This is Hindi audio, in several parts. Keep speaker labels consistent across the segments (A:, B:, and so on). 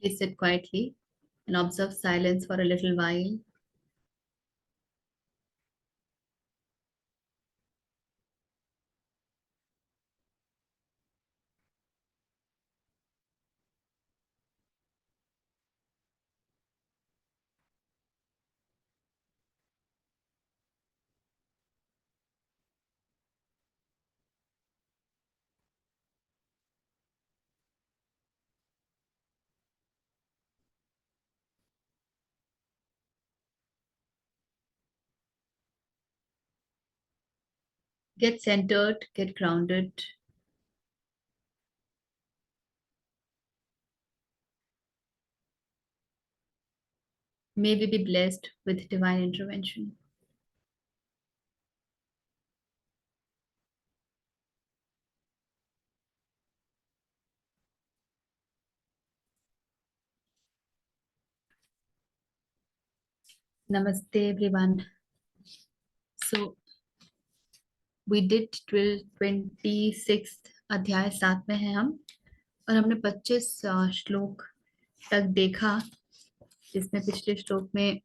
A: Please sit quietly and observe silence for a little while. Get centered, get grounded. May we be blessed with divine intervention. Namaste, everyone. So, we did 26 अध्याय 7 में है हम और हमने 25 श्लोक तक देखा, जिसमें पिछले श्लोक में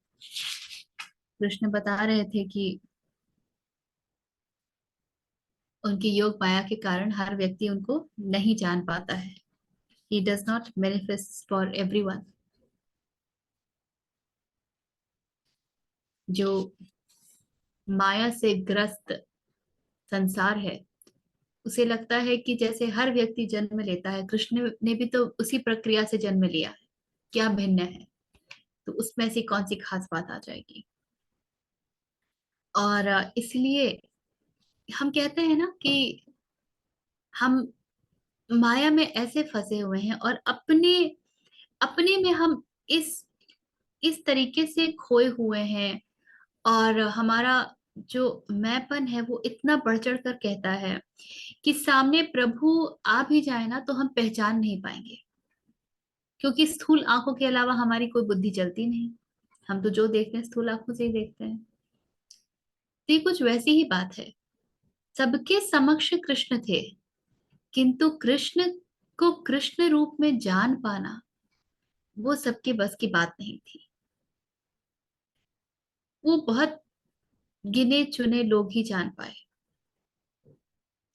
A: कृष्ण बता रहे थे कि उनकी योग माया के कारण हर व्यक्ति उनको नहीं जान पाता है. He does not manifest for everyone. जो माया से ग्रस्त संसार है उसे लगता है कि जैसे हर व्यक्ति जन्म लेता है, कृष्ण ने भी तो उसी प्रक्रिया से जन्म लिया है, क्या भिन्न है, तो उसमें ऐसी कौन सी खास बात आ जाएगी. और इसलिए हम कहते हैं ना कि हम माया में ऐसे फंसे हुए हैं और अपने अपने में हम इस इस तरीके से खोए हुए हैं, और हमारा जो मैंपन है वो इतना बढ़ चढ़ कर कहता है कि सामने प्रभु आ भी जाए ना तो हम पहचान नहीं पाएंगे, क्योंकि स्थूल आंखों के अलावा हमारी कोई बुद्धि चलती नहीं. हम तो जो देखते हैं स्थूल आंखों से ही देखते हैं. तो ये कुछ वैसी ही बात है. सबके समक्ष कृष्ण थे, किंतु कृष्ण को कृष्ण रूप में जान पाना वो सबके बस की बात नहीं थी. वो बहुत गिने चुने लोग ही जान पाए.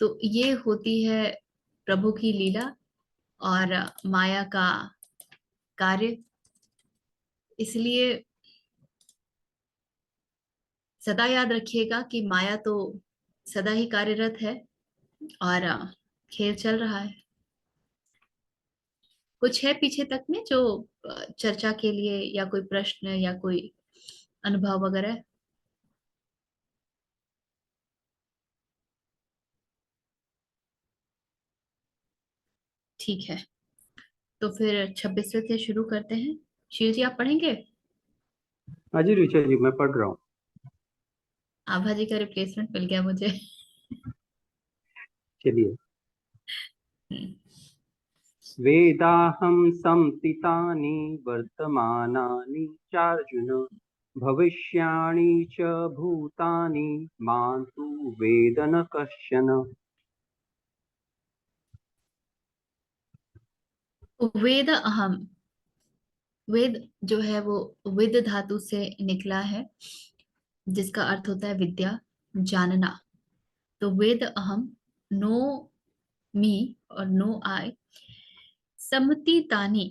A: तो ये होती है प्रभु की लीला और माया का कार्य. इसलिए सदा याद रखिएगा कि माया तो सदा ही कार्यरत है और खेल चल रहा है. कुछ है पीछे तक में जो चर्चा के लिए, या कोई प्रश्न या कोई अनुभव वगैरह. ठीक है, तो फिर 26वें से शुरू करते हैं. शील जी, आप पढ़ेंगे?
B: हाँ जी ऋचा जी, मैं पढ़ रहा हूँ.
A: आभा जी का रिप्लेसमेंट मिल गया मुझे.
B: चलिए.
A: हम्म.
B: वेदाहं संस्थितानि वर्तमानानि चार्जुन, भविष्याणि च भूतानि मां तु वेद न कश्चन.
A: वेद अहम. वेद जो है वो विद धातु से निकला है, जिसका अर्थ होता है विद्या, जानना. तो वेद अहम, नो मी और नो आई. सम्मति तानी,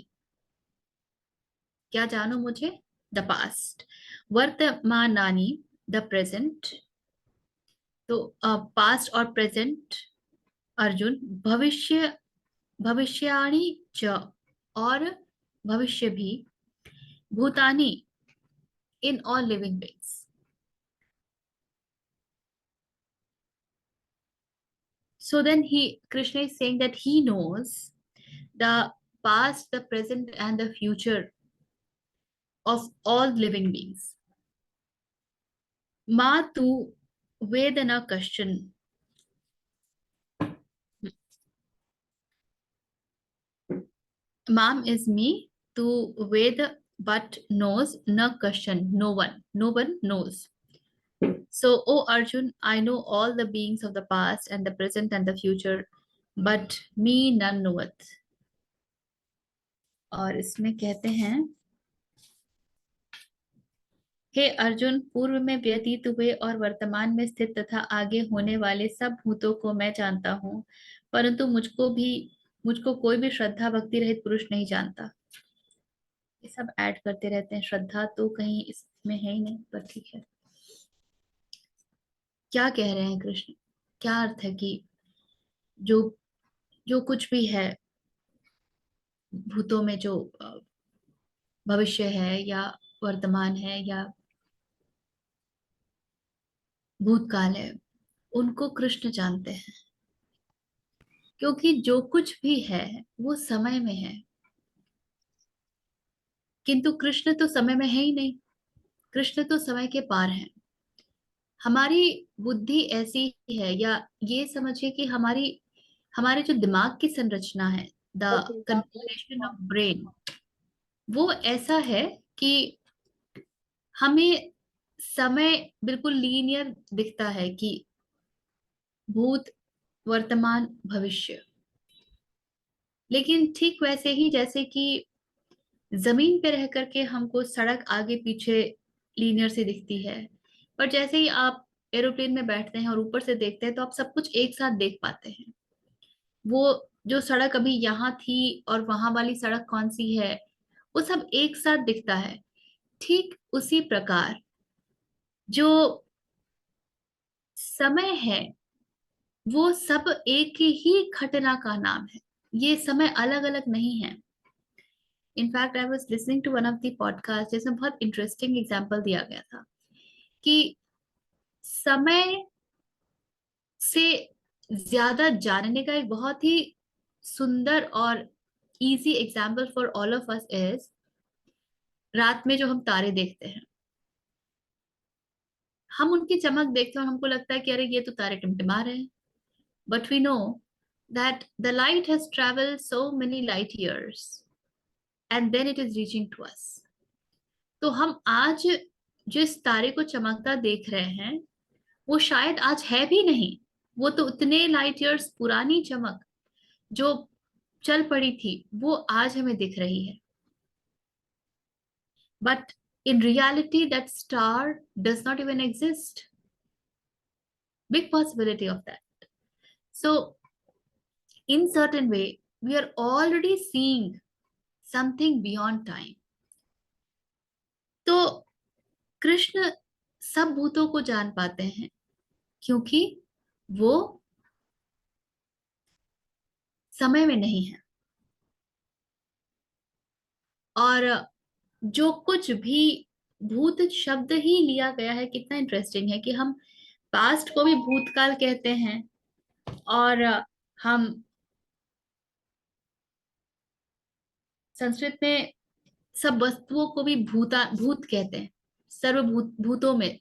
A: क्या जानो मुझे, द पास्ट. वर्तमानानी, द प्रेजेंट. तो पास्ट और प्रेजेंट अर्जुन. भविष्य, भविष्याणि च, और भविष्य भी. भूतानी, in all living beings. So then Krishna is saying that he knows the past, the present, and the future of all living beings. Ma tu vedana question. Mam is me. Tu veda, but knows, na question. No one. No one knows. So, O Arjun, I know all the beings of the past and the present and the future, but me none knoweth. और इसमें कहते हैं, हे अर्जुन, पूर्व में व्यतीत हुए और वर्तमान में स्थित तथा आगे होने वाले सब भूतों को मैं जानता हूँ, परंतु मुझको कोई भी श्रद्धा भक्ति रहित पुरुष नहीं जानता। ये सब ऐड करते रहते हैं, श्रद्धा तो कहीं इसमें है ही नहीं, पर ठीक है। क्या कह रहे हैं कृष्ण? क्या अर्थ है कि जो जो कुछ भी है भूतों में, जो भविष्य है या वर्तमान है या भूतकाल है, उनको कृष्ण जानते हैं, क्योंकि जो कुछ भी है वो समय में है। किंतु कृष्ण तो समय में है ही नहीं, कृष्ण तो समय के पार है। हमारी बुद्धि ऐसी है, या ये समझिए कि हमारे जो दिमाग की संरचना है, द कन्फिगरेशन ऑफ ब्रेन, वो ऐसा है कि हमें समय बिल्कुल लीनियर दिखता है कि भूत, वर्तमान, भविष्य। लेकिन ठीक वैसे ही जैसे कि जमीन पे रह करके हमको सड़क आगे पीछे लीनियर से दिखती है, पर जैसे ही आप एरोप्लेन में बैठते हैं और ऊपर से देखते हैं तो आप सब कुछ एक साथ देख पाते हैं। वो जो सड़क अभी यहाँ थी और वहां वाली सड़क कौन सी है, वो सब एक साथ दिखता है। ठीक उसी प्रकार जो समय है, वो सब एक ही घटना का नाम है। ये समय अलग अलग नहीं है। In fact I was listening to one of the podcast जिसमें बहुत इंटरेस्टिंग एग्जांपल दिया गया था कि समय से ज्यादा जानने का एक बहुत ही सुंदर और easy example for all of us is रात में जो हम तारे देखते हैं। हम उनकी चमक देखते हैं और हमको लगता है कि अरे ये तो तारे टिमटिमा रहे हैं, but we know that the light has travelled so many light years and then it is reaching to us. तो हम आज जिस तारे को चमकता देख रहे हैं, वो शायद आज है भी नहीं। वो तो उतने लाइट ईयर्स पुरानी चमक जो चल पड़ी थी, वो आज हमें दिख रही है। But in reality that star does not even exist. Big possibility of that. So in certain way we are already seeing something beyond time. तो कृष्ण सब भूतों को जान पाते हैं क्योंकि वो समय में नहीं है। और जो कुछ भी भूत शब्द ही लिया गया है, कितना इंटरेस्टिंग है कि हम पास्ट को भी भूतकाल कहते हैं, और हम संस्कृत में सब वस्तुओं को भी भूत कहते हैं। भूतों में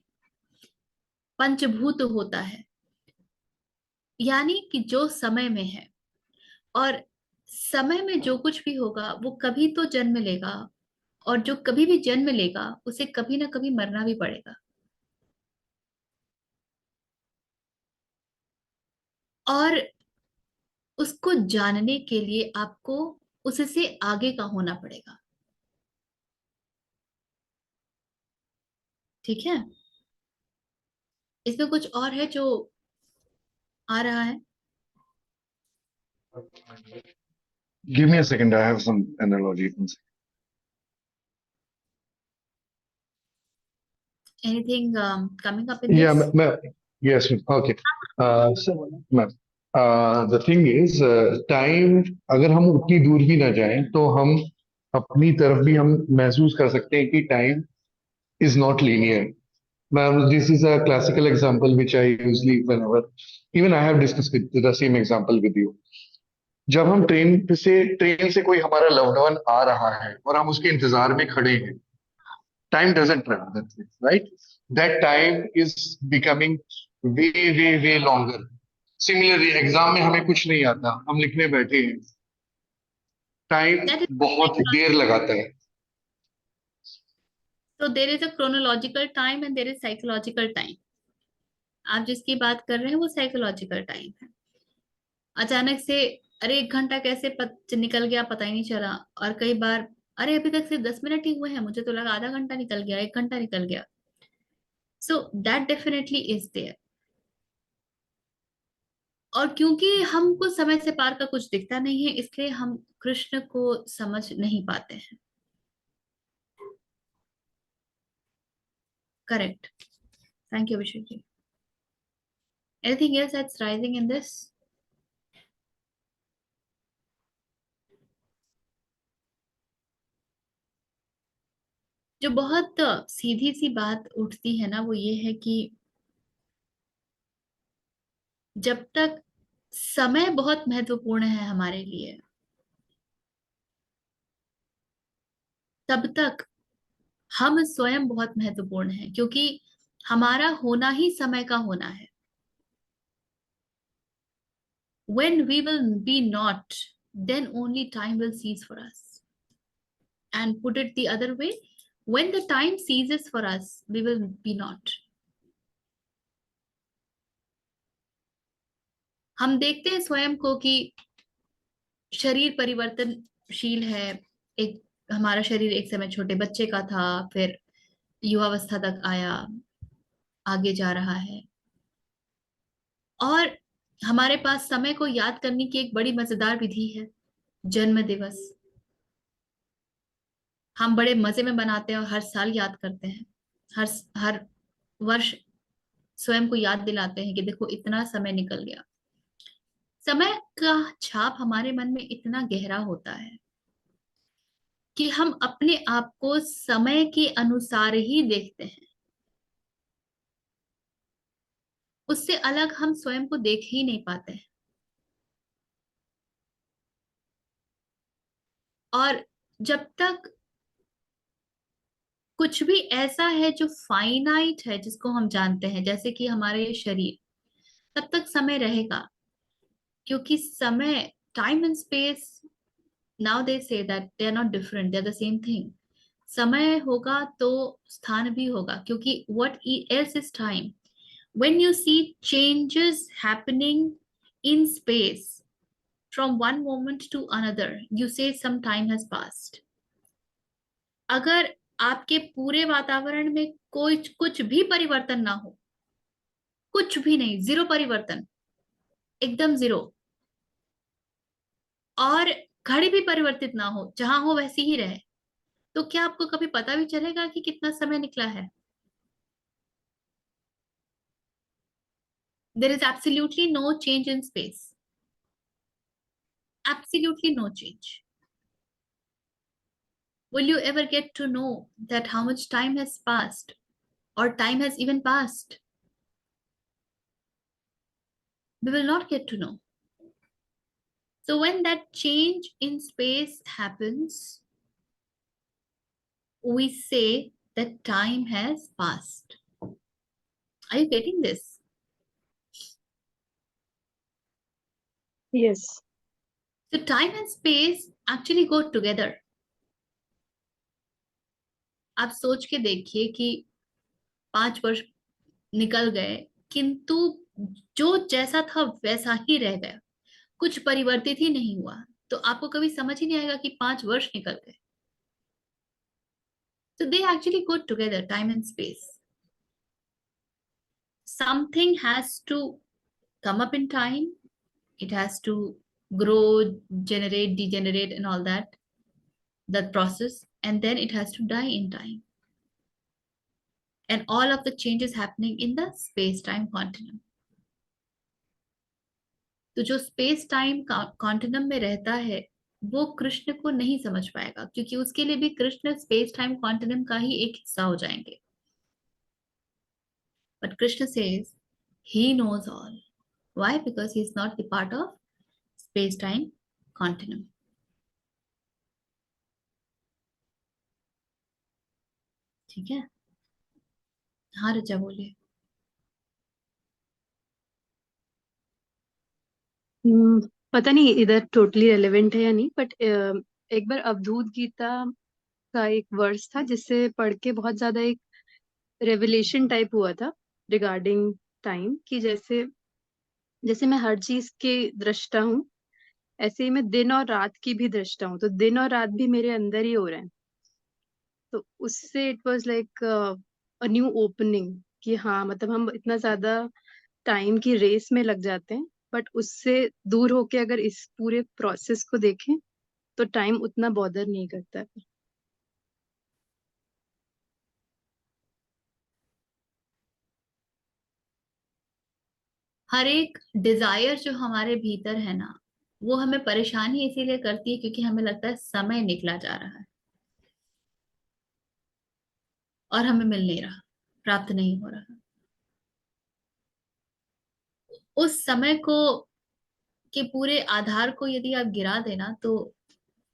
A: पंचभूत होता है, यानी कि जो समय में है। और समय में जो कुछ भी होगा वो कभी तो जन्म लेगा, और जो कभी भी जन्म लेगा उसे कभी ना कभी मरना भी पड़ेगा। और उसको जानने के लिए आपको उससे आगे का होना पड़ेगा। ठीक है, इसमें कुछ और है जो आ रहा है?
C: Give me a second. I have some analogy.
A: Anything coming up in
C: Yeah,
A: this?
C: yes. Okay. Ma'am, the thing is, time अगर हम उतनी दूर भी ना जाएं तो हम अपनी तरफ भी हम महसूस कर सकते हैं कि time is not linear. Ma'am, this is a classical example which I usually whenever even I have discussed with the same example with you. जब हम ट्रेन से कोई हमारा लव्ड वन आ रहा है और हम उसके इंतजार में खड़े हैं, time doesn't travel that way, right? That time is becoming way, way, way longer. Similarly, exam में हमें कुछ नहीं आता, हम लिखने बैठे हैं, टाइम
A: That is
C: बहुत देर लगाता है.
A: so there is a chronological time and there is psychological time. आप जिसकी बात कर रहे हैं वो साइकोलॉजिकल टाइम है। अचानक से अरे 1 घंटा कैसे निकल गया पता ही नहीं चला। और कई बार अरे अभी तक सिर्फ 10 मिनट ही हुए हैं, मुझे तो लगा आधा घंटा निकल गया, 1 घंटा निकल गया। So that definitely is there. और क्योंकि हमको समय से पार का कुछ दिखता नहीं है, इसलिए हम कृष्ण को समझ नहीं पाते हैं। Correct. Thank you Abhishek ji. Anything else that's rising in this? जो बहुत सीधी सी बात उठती है ना, वो ये है कि जब तक समय बहुत महत्वपूर्ण है हमारे लिए, तब तक हम स्वयं बहुत महत्वपूर्ण हैं, क्योंकि हमारा होना ही समय का होना है। When we will be not, then only time will cease for us. And put it the other way, when the time ceases for us, we will be not. हम देखते हैं स्वयं को कि शरीर परिवर्तनशील है। एक हमारा शरीर एक समय छोटे बच्चे का था, फिर युवावस्था तक आया, आगे जा रहा है। और हमारे पास समय को याद करने की एक बड़ी मजेदार विधि है, जन्म दिवस। हम बड़े मजे में बनाते हैं और हर साल याद करते हैं। हर हर वर्ष स्वयं को याद दिलाते हैं कि देखो इतना समय निकल गया। समय का छाप हमारे मन में इतना गहरा होता है कि हम अपने आप को समय के अनुसार ही देखते हैं। उससे अलग हम स्वयं को देख ही नहीं पाते हैं। और जब तक कुछ भी ऐसा है जो फाइनाइट है, जिसको हम जानते हैं, जैसे कि हमारे ये शरीर, तब तक समय रहेगा। क्योंकि समय, time and space, now they say that they are not different, they are the same thing. समय होगा तो स्थान भी होगा, क्योंकि what else is time? When you see changes happening in space from one moment to another, you say some time has passed. अगर आपके पूरे वातावरण में कोई कुछ भी परिवर्तन ना हो, कुछ भी नहीं, जीरो परिवर्तन, एकदम जीरो, और घड़ी भी परिवर्तित ना हो, जहां हो वैसी ही रहे, तो क्या आपको कभी पता भी चलेगा कि कितना समय निकला है? There is absolutely no change in space. Absolutely no change. Will you ever get to know that how much time has passed or time has even passed? We will not get to know. So when that change in space happens, we say that time has passed. Are you getting this?
D: Yes.
A: So time and space actually go together. आप सोच के देखिए कि 5 वर्ष निकल गए, किंतु जो जैसा था वैसा ही रह गया, कुछ परिवर्तित ही नहीं हुआ। तो आपको कभी समझ ही नहीं आएगा कि 5 वर्ष निकल गए। So they actually go together, time and space. Something has to come up in time, it has to grow, generate, degenerate, and all that process, and then it has to die in time. And all of the changes happening in the space-time continuum. तो जो स्पेस टाइम कॉन्टिनम में रहता है, वो कृष्ण को नहीं समझ पाएगा, क्योंकि उसके लिए भी कृष्ण स्पेस टाइम कॉन्टिनम का ही एक हिस्सा हो जाएंगे। But Krishna says he knows all. Why? Because he is not the part of space time continuum. ठीक है। हाँ रचा बोलिए।
D: पता नहीं इधर टोटली रेलेवेंट है या नहीं, बट एक बार अवधूत गीता का एक वर्स था जिससे पढ़ के बहुत ज्यादा एक रेवलेशन टाइप हुआ था रिगार्डिंग टाइम, कि जैसे जैसे मैं हर चीज के दृष्टा हूँ, ऐसे ही मैं दिन और रात की भी दृष्टा हूँ, तो दिन और रात भी मेरे अंदर ही हो रहे हैं। तो उससे it was like a new opening कि हाँ मतलब हम इतना ज्यादा टाइम की रेस में लग जाते हैं, बट उससे दूर होके अगर इस पूरे प्रोसेस को देखें तो टाइम उतना बॉदर नहीं करता है।
A: हर एक डिजायर जो हमारे भीतर है ना, वो हमें परेशान ही इसीलिए करती है क्योंकि हमें लगता है समय निकला जा रहा है और हमें मिल नहीं रहा, प्राप्त नहीं हो रहा। उस समय को के पूरे आधार को यदि आप गिरा देना तो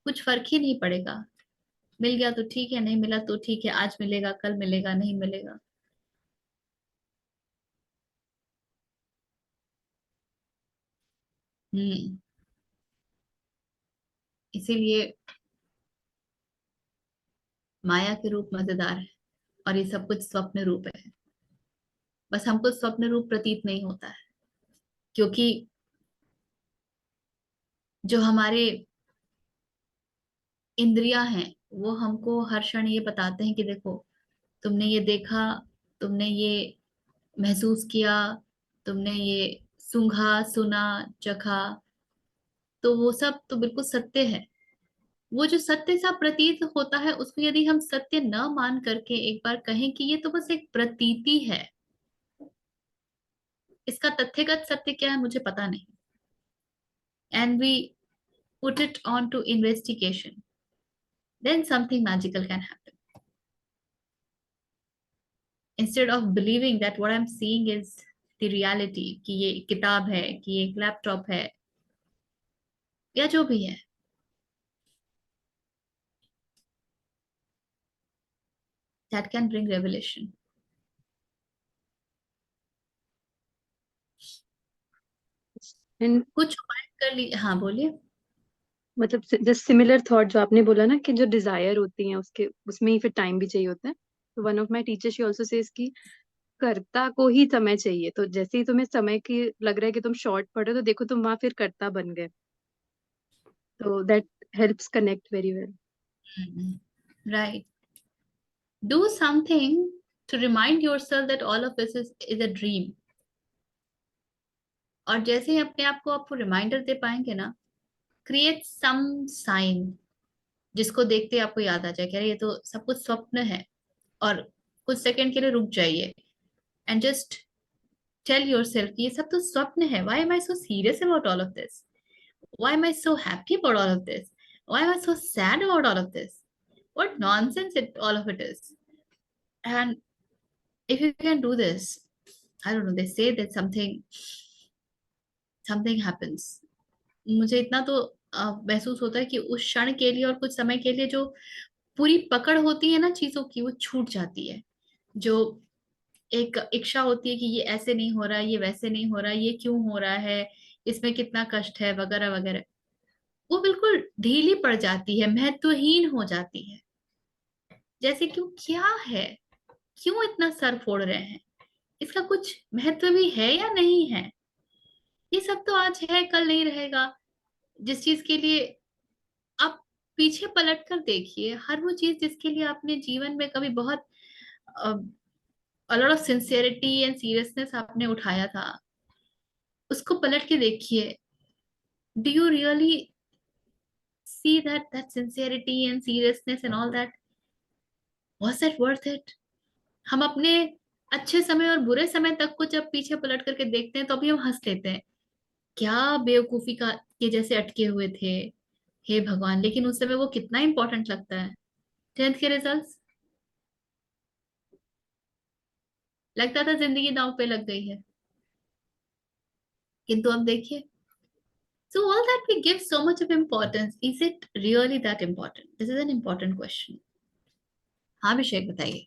A: कुछ फर्क ही नहीं पड़ेगा। मिल गया तो ठीक है, नहीं मिला तो ठीक है, आज मिलेगा कल मिलेगा नहीं मिलेगा। हम्म। इसीलिए माया के रूप मजेदार है और ये सब कुछ स्वप्न रूप है। बस हमको स्वप्न रूप प्रतीत नहीं होता है क्योंकि जो हमारे इंद्रियां हैं वो हमको हर क्षण ये बताते हैं कि देखो, तुमने ये देखा, तुमने ये महसूस किया, तुमने ये सूंघा सुना चखा, तो वो सब तो बिल्कुल सत्य है। वो जो सत्य सा प्रतीत होता है उसको यदि हम सत्य न मान करके एक बार कहें कि ये तो बस एक प्रतीति है, इसका तथ्यगत सत्य क्या है मुझे पता नहीं, and we put it on to investigation, then something magical can happen. Instead of believing that what I am seeing is the reality, कि ये एक किताब है, कि ये एक लैपटॉप है, या जो भी है, that can bring revelation.
D: And
A: कुछ उपाय कर ली, हाँ बोलिए।
D: मतलब जस्ट सिमिलर थॉट जो आपने बोला ना कि जो डिजायर होती है उसके उसमें ही फिर टाइम भी चाहिए होता है। तो one of my teacher she also says कि कर्ता को ही समय चाहिए, तो जैसे ही तुम्हें समय की लग रहा है कि तुम शॉर्ट पड़ रहे हो तो देखो तुम वहां फिर कर्ता बन गए। तो that helps connect very well.
A: Right. Do something to remind yourself that all of this is a dream. और जैसे ही अपने आप को आपको रिमाइंडर दे पाएंगे ना, क्रिएट सम साइन जिसको देखते ही आपको याद आ जाए कि अरे ये तो सब कुछ स्वप्न है। और कुछ सेकंड के लिए रुक जाइए एंड जस्ट टेल योरसेल्फ कि ये सब तो स्वप्न है। Why am I so serious about all of this? Why am I so happy about all of this? Why am I so sad about all of this? What nonsense it all of it is. And if you can do this, I don't know, they say that something happens. मुझे इतना तो महसूस होता है कि उस क्षण के लिए और कुछ समय के लिए जो पूरी पकड़ होती है ना चीजों की, वो छूट जाती है। जो एक इच्छा होती है कि ये ऐसे नहीं हो रहा, ये वैसे नहीं हो रहा, ये क्यों हो रहा है, इसमें कितना कष्ट है, वगैरह वगैरह, वो बिल्कुल ढीली पड़ जाती है, महत्वहीन हो जाती है। जैसे क्यों, क्या है, क्यों इतना सर फोड़ रहे हैं, इसका कुछ महत्व भी है या नहीं है? ये सब तो आज है कल नहीं रहेगा। जिस चीज के लिए आप पीछे पलट कर देखिए, हर वो चीज जिसके लिए आपने जीवन में कभी बहुत a lot of sincerity and seriousness आपने उठाया था, उसको पलट के देखिए। Do you really see that sincerity and seriousness and all that, was that worth it? हम अपने अच्छे समय और बुरे समय तक को जब पीछे पलट करके देखते हैं तो अभी हम हंस लेते हैं, क्या बेवकूफी का के जैसे अटके हुए थे, हे भगवान। लेकिन उस समय वो कितना इंपॉर्टेंट लगता है। 10th के रिजल्ट्स, लगता था जिंदगी दांव पे लग गई है, किंतु अब देखिए। So all that we give so much of importance, is it really that important? This is an important question. हाँ अभिषेक बताइए।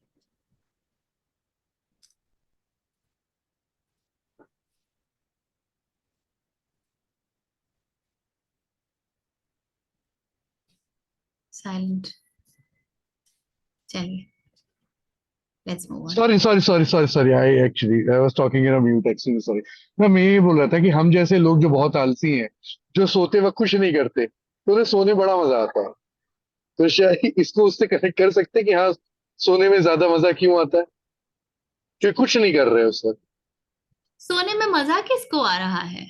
A: साइलेंट। चलिए। Let's move on.
C: Sorry I was talking in a mute actually sorry. मैं ये बोल रहा था कि हम जैसे लोग जो बहुत आलसी हैं, जो सोते वक्त कुछ नहीं करते, तो उन्हें सोने बड़ा मजा आता है। तो शायद इसको उससे कनेक्ट कर सकते हैं कि हाँ, सोने में ज्यादा मजा क्यों आता है, क्योंकि कुछ नहीं कर रहे उस वक्त।
A: सोने में मजा किसको आ रहा है?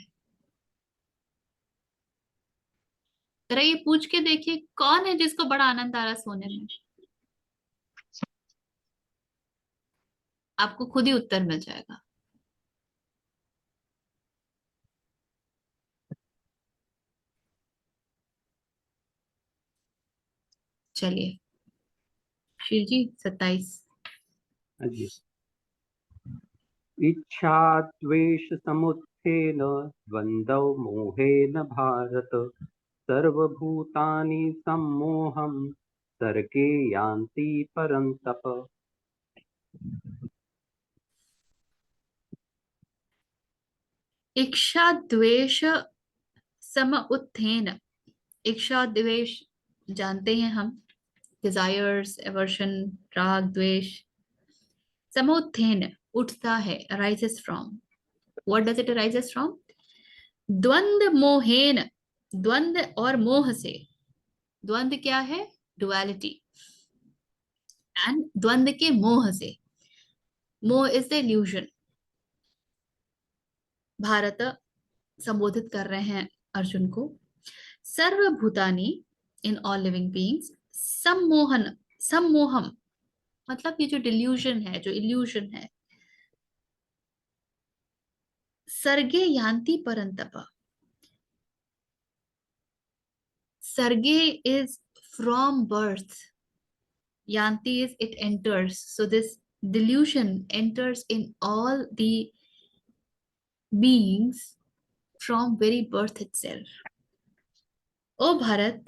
A: जरा ये पूछ के देखिए, कौन है जिसको बड़ा आनंद आ रहा है सोने में? आपको खुद ही उत्तर मिल जाएगा। चलिए, शील जी 27।
B: हाँ जी। इच्छा द्वेष समुत्थेन द्वन्द्वौ मोहेन भारत, सर्वभूतानि सम्मोहं सर्गे यान्ति परन्तप।
A: इच्छा द्वेष सम उत्थेन। इच्छा द्वेष जानते हैं हम, डिजायर्स, एवर्शन, राग, द्वेष। समोत्थेन उठता है, arises from. What does it arises from? द्वंद्व मोहेन, द्वंद्व और मोह से। द्वंद्व क्या है? डुअलिटी। एंड द्वंद्व के मोह से। मोह इज द इल्यूजन। भारत संबोधित कर रहे हैं अर्जुन को। सर्वभूतानि, इन ऑल लिविंग बीइंग्स, सम्मोहन, सम्मोहम मतलब ये जो डिल्यूजन है, जो इल्यूजन है। सर्गे यान्ति परंतप। सर्गे is from birth. Yanti is it enters. So this delusion enters in all the beings from very birth itself. O Bharat,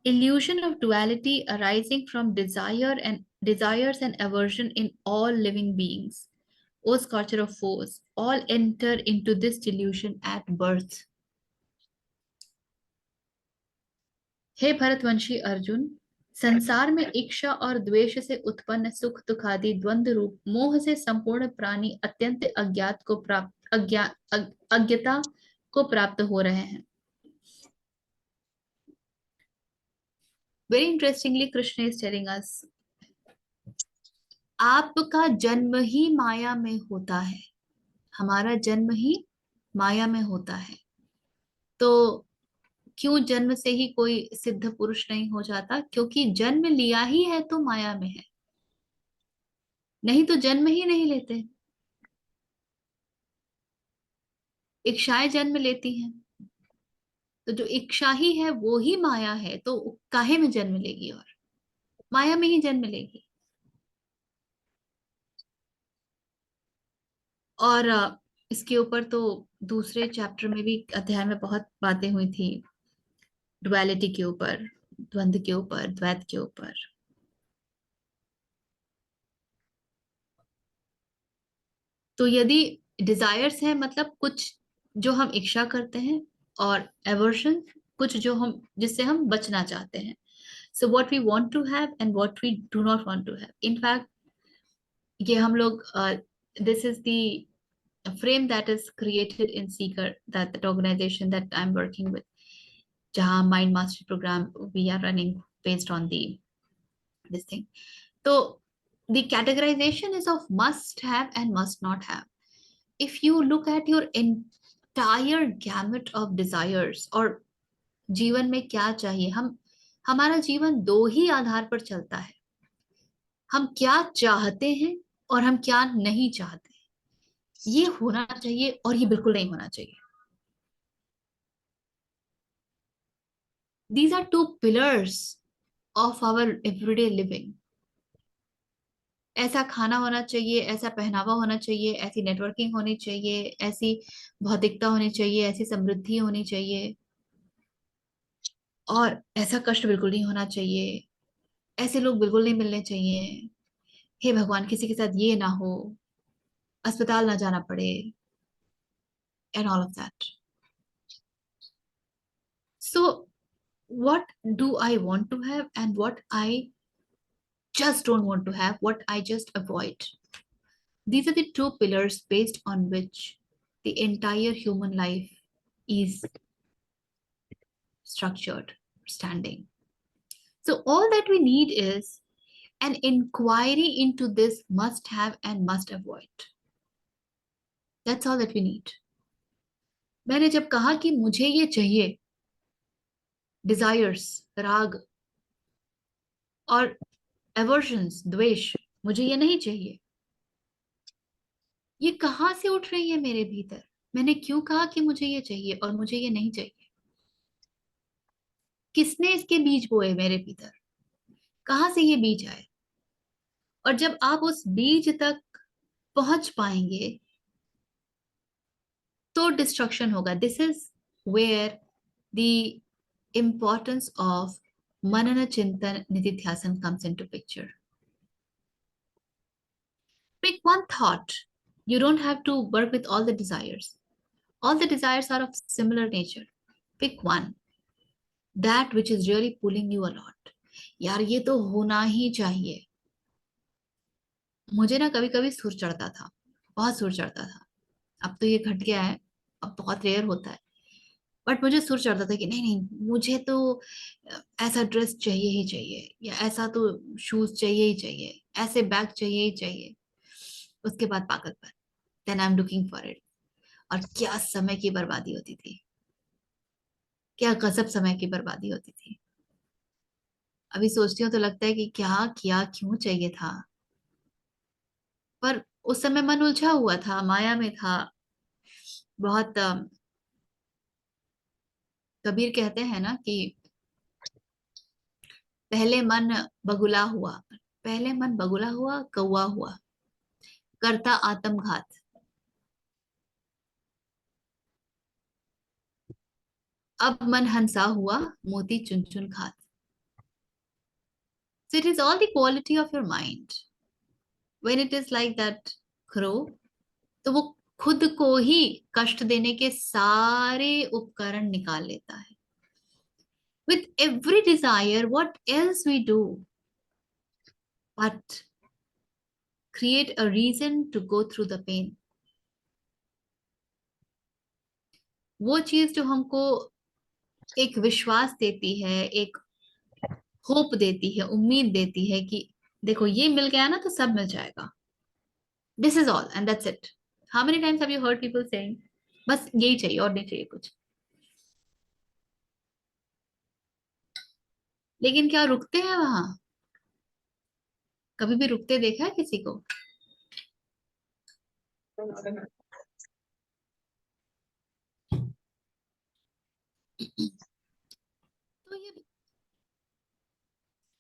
A: illusion of duality arising from desires and aversion in all living beings. O scorcher of foes, all enter into this delusion at birth. हे भरतवंशी अर्जुन, संसार में इच्छा और द्वेष से उत्पन्न सुख दुख आदि द्वंद्व रूप मोह से संपूर्ण प्राणी अत्यंत अज्ञता को प्राप्त हो रहे हैं। Very interestingly Krishna is telling us, आपका जन्म ही माया में होता है, हमारा जन्म ही माया में होता है। तो क्यों जन्म से ही कोई सिद्ध पुरुष नहीं हो जाता? क्योंकि जन्म लिया ही है तो माया में है, नहीं तो जन्म ही नहीं लेते। इच्छाएं जन्म लेती हैं, तो जो इच्छा ही है वो ही माया है, तो काहे में जन्म लेगी? और माया में ही जन्म लेगी। और इसके ऊपर तो दूसरे चैप्टर में भी, अध्याय में बहुत बातें हुई थी, डुअलिटी के ऊपर, द्वंद्व के ऊपर, द्वैत के ऊपर। तो यदि डिजायर्स है मतलब कुछ जो हम इच्छा करते हैं, और एवर्शन कुछ जो हम, जिससे हम बचना चाहते हैं। So what we want to have and what we do not want to have. In fact ये हम लोग, this is the frame that is created in Seeker, that organization that I'm working with, जहाँ mind master programme we are running based on the this thing. तो the categorization is of must have and must not have. If you look at your entire gamut of desires, और जीवन में क्या चाहिए, हमारा जीवन दो ही आधार पर चलता है, हम क्या चाहते हैं और हम क्या नहीं चाहते। ये होना चाहिए और ये बिल्कुल नहीं होना चाहिए। These are two pillars of our everyday living. ऐसा खाना होना चाहिए, ऐसा पहनावा होना चाहिए, ऐसी नेटवर्किंग होनी चाहिए, ऐसी भौतिकता होनी चाहिए, ऐसी समृद्धि होनी चाहिए, और ऐसा कष्ट बिल्कुल नहीं होना चाहिए, ऐसे लोग बिल्कुल नहीं मिलने चाहिए। हे भगवान, किसी के साथ ये ना हो, अस्पताल ना जाना पड़े, and all of that. So what do I want to have and what I just don't want to have, what I just avoid. These are the two pillars based on which the entire human life is structured, standing. So all that we need is an inquiry into this must have and must avoid. That's all that we need. मैंने जब कहा कि मुझे ये चाहिए, डिजायर्स, राग, और एवर्शंस, द्वेष, मुझे ये नहीं चाहिए, ये कहाँ से उठ रही है मेरे भीतर? मैंने क्यों कहा कि मुझे ये चाहिए और मुझे ये नहीं चाहिए? किसने इसके बीज बोए मेरे भीतर? कहाँ से ये बीज आए? और जब आप उस बीज तक पहुंच पाएंगे तो डिस्ट्रक्शन होगा. This is where the importance of Manana Chintan Nididhyasana comes into picture. Pick one thought. You don't have to work with all the desires. All the desires are of similar nature. Pick one. That which is really pulling you a lot. यार ये तो होना ही चाहिए. मुझे ना कभी कभी सुर चढ़ता था, बहुत सुर चढ़ता था. अब तो ये घट गया है, अब बहुत रेयर होता है. बट मुझे सुर चढ़ता था कि नहीं नहीं, मुझे तो ऐसा ड्रेस चाहिए ही चाहिए, या ऐसा तो शूज चाहिए ही चाहिए, ऐसे बैग चाहिए ही चाहिए. उसके बाद पागलपन. Then I am looking for it. और क्या समय की बर्बादी होती थी, क्या गजब समय की बर्बादी होती थी. अभी सोचती हूँ तो लगता है कि क्या किया, क्यों चाहिए था. पर उस समय मन उलझा हुआ था, माया में था बहुत. कबीर कहते हैं ना कि पहले मन बगुला हुआ, पहले मन बगुला हुआ, कौवा हुआ, करता आत्मघात. अब मन हंसा हुआ, मोती चुन चुन खात. So it is all the quality of your mind. When it is like that crow, तो वो खुद को ही कष्ट देने के सारे उपकरण निकाल लेता है. With every desire, what else we do but create a reason to go through the pain. वो चीज जो हमको एक विश्वास देती है, एक होप देती है, उम्मीद देती है कि देखो ये मिल गया ना तो सब मिल जाएगा. This is all and that's it. How many times have you heard people saying बस यही चाहिए और नहीं चाहिए कुछ. लेकिन क्या रुकते हैं वहां? कभी भी रुकते देखा है किसी को? तो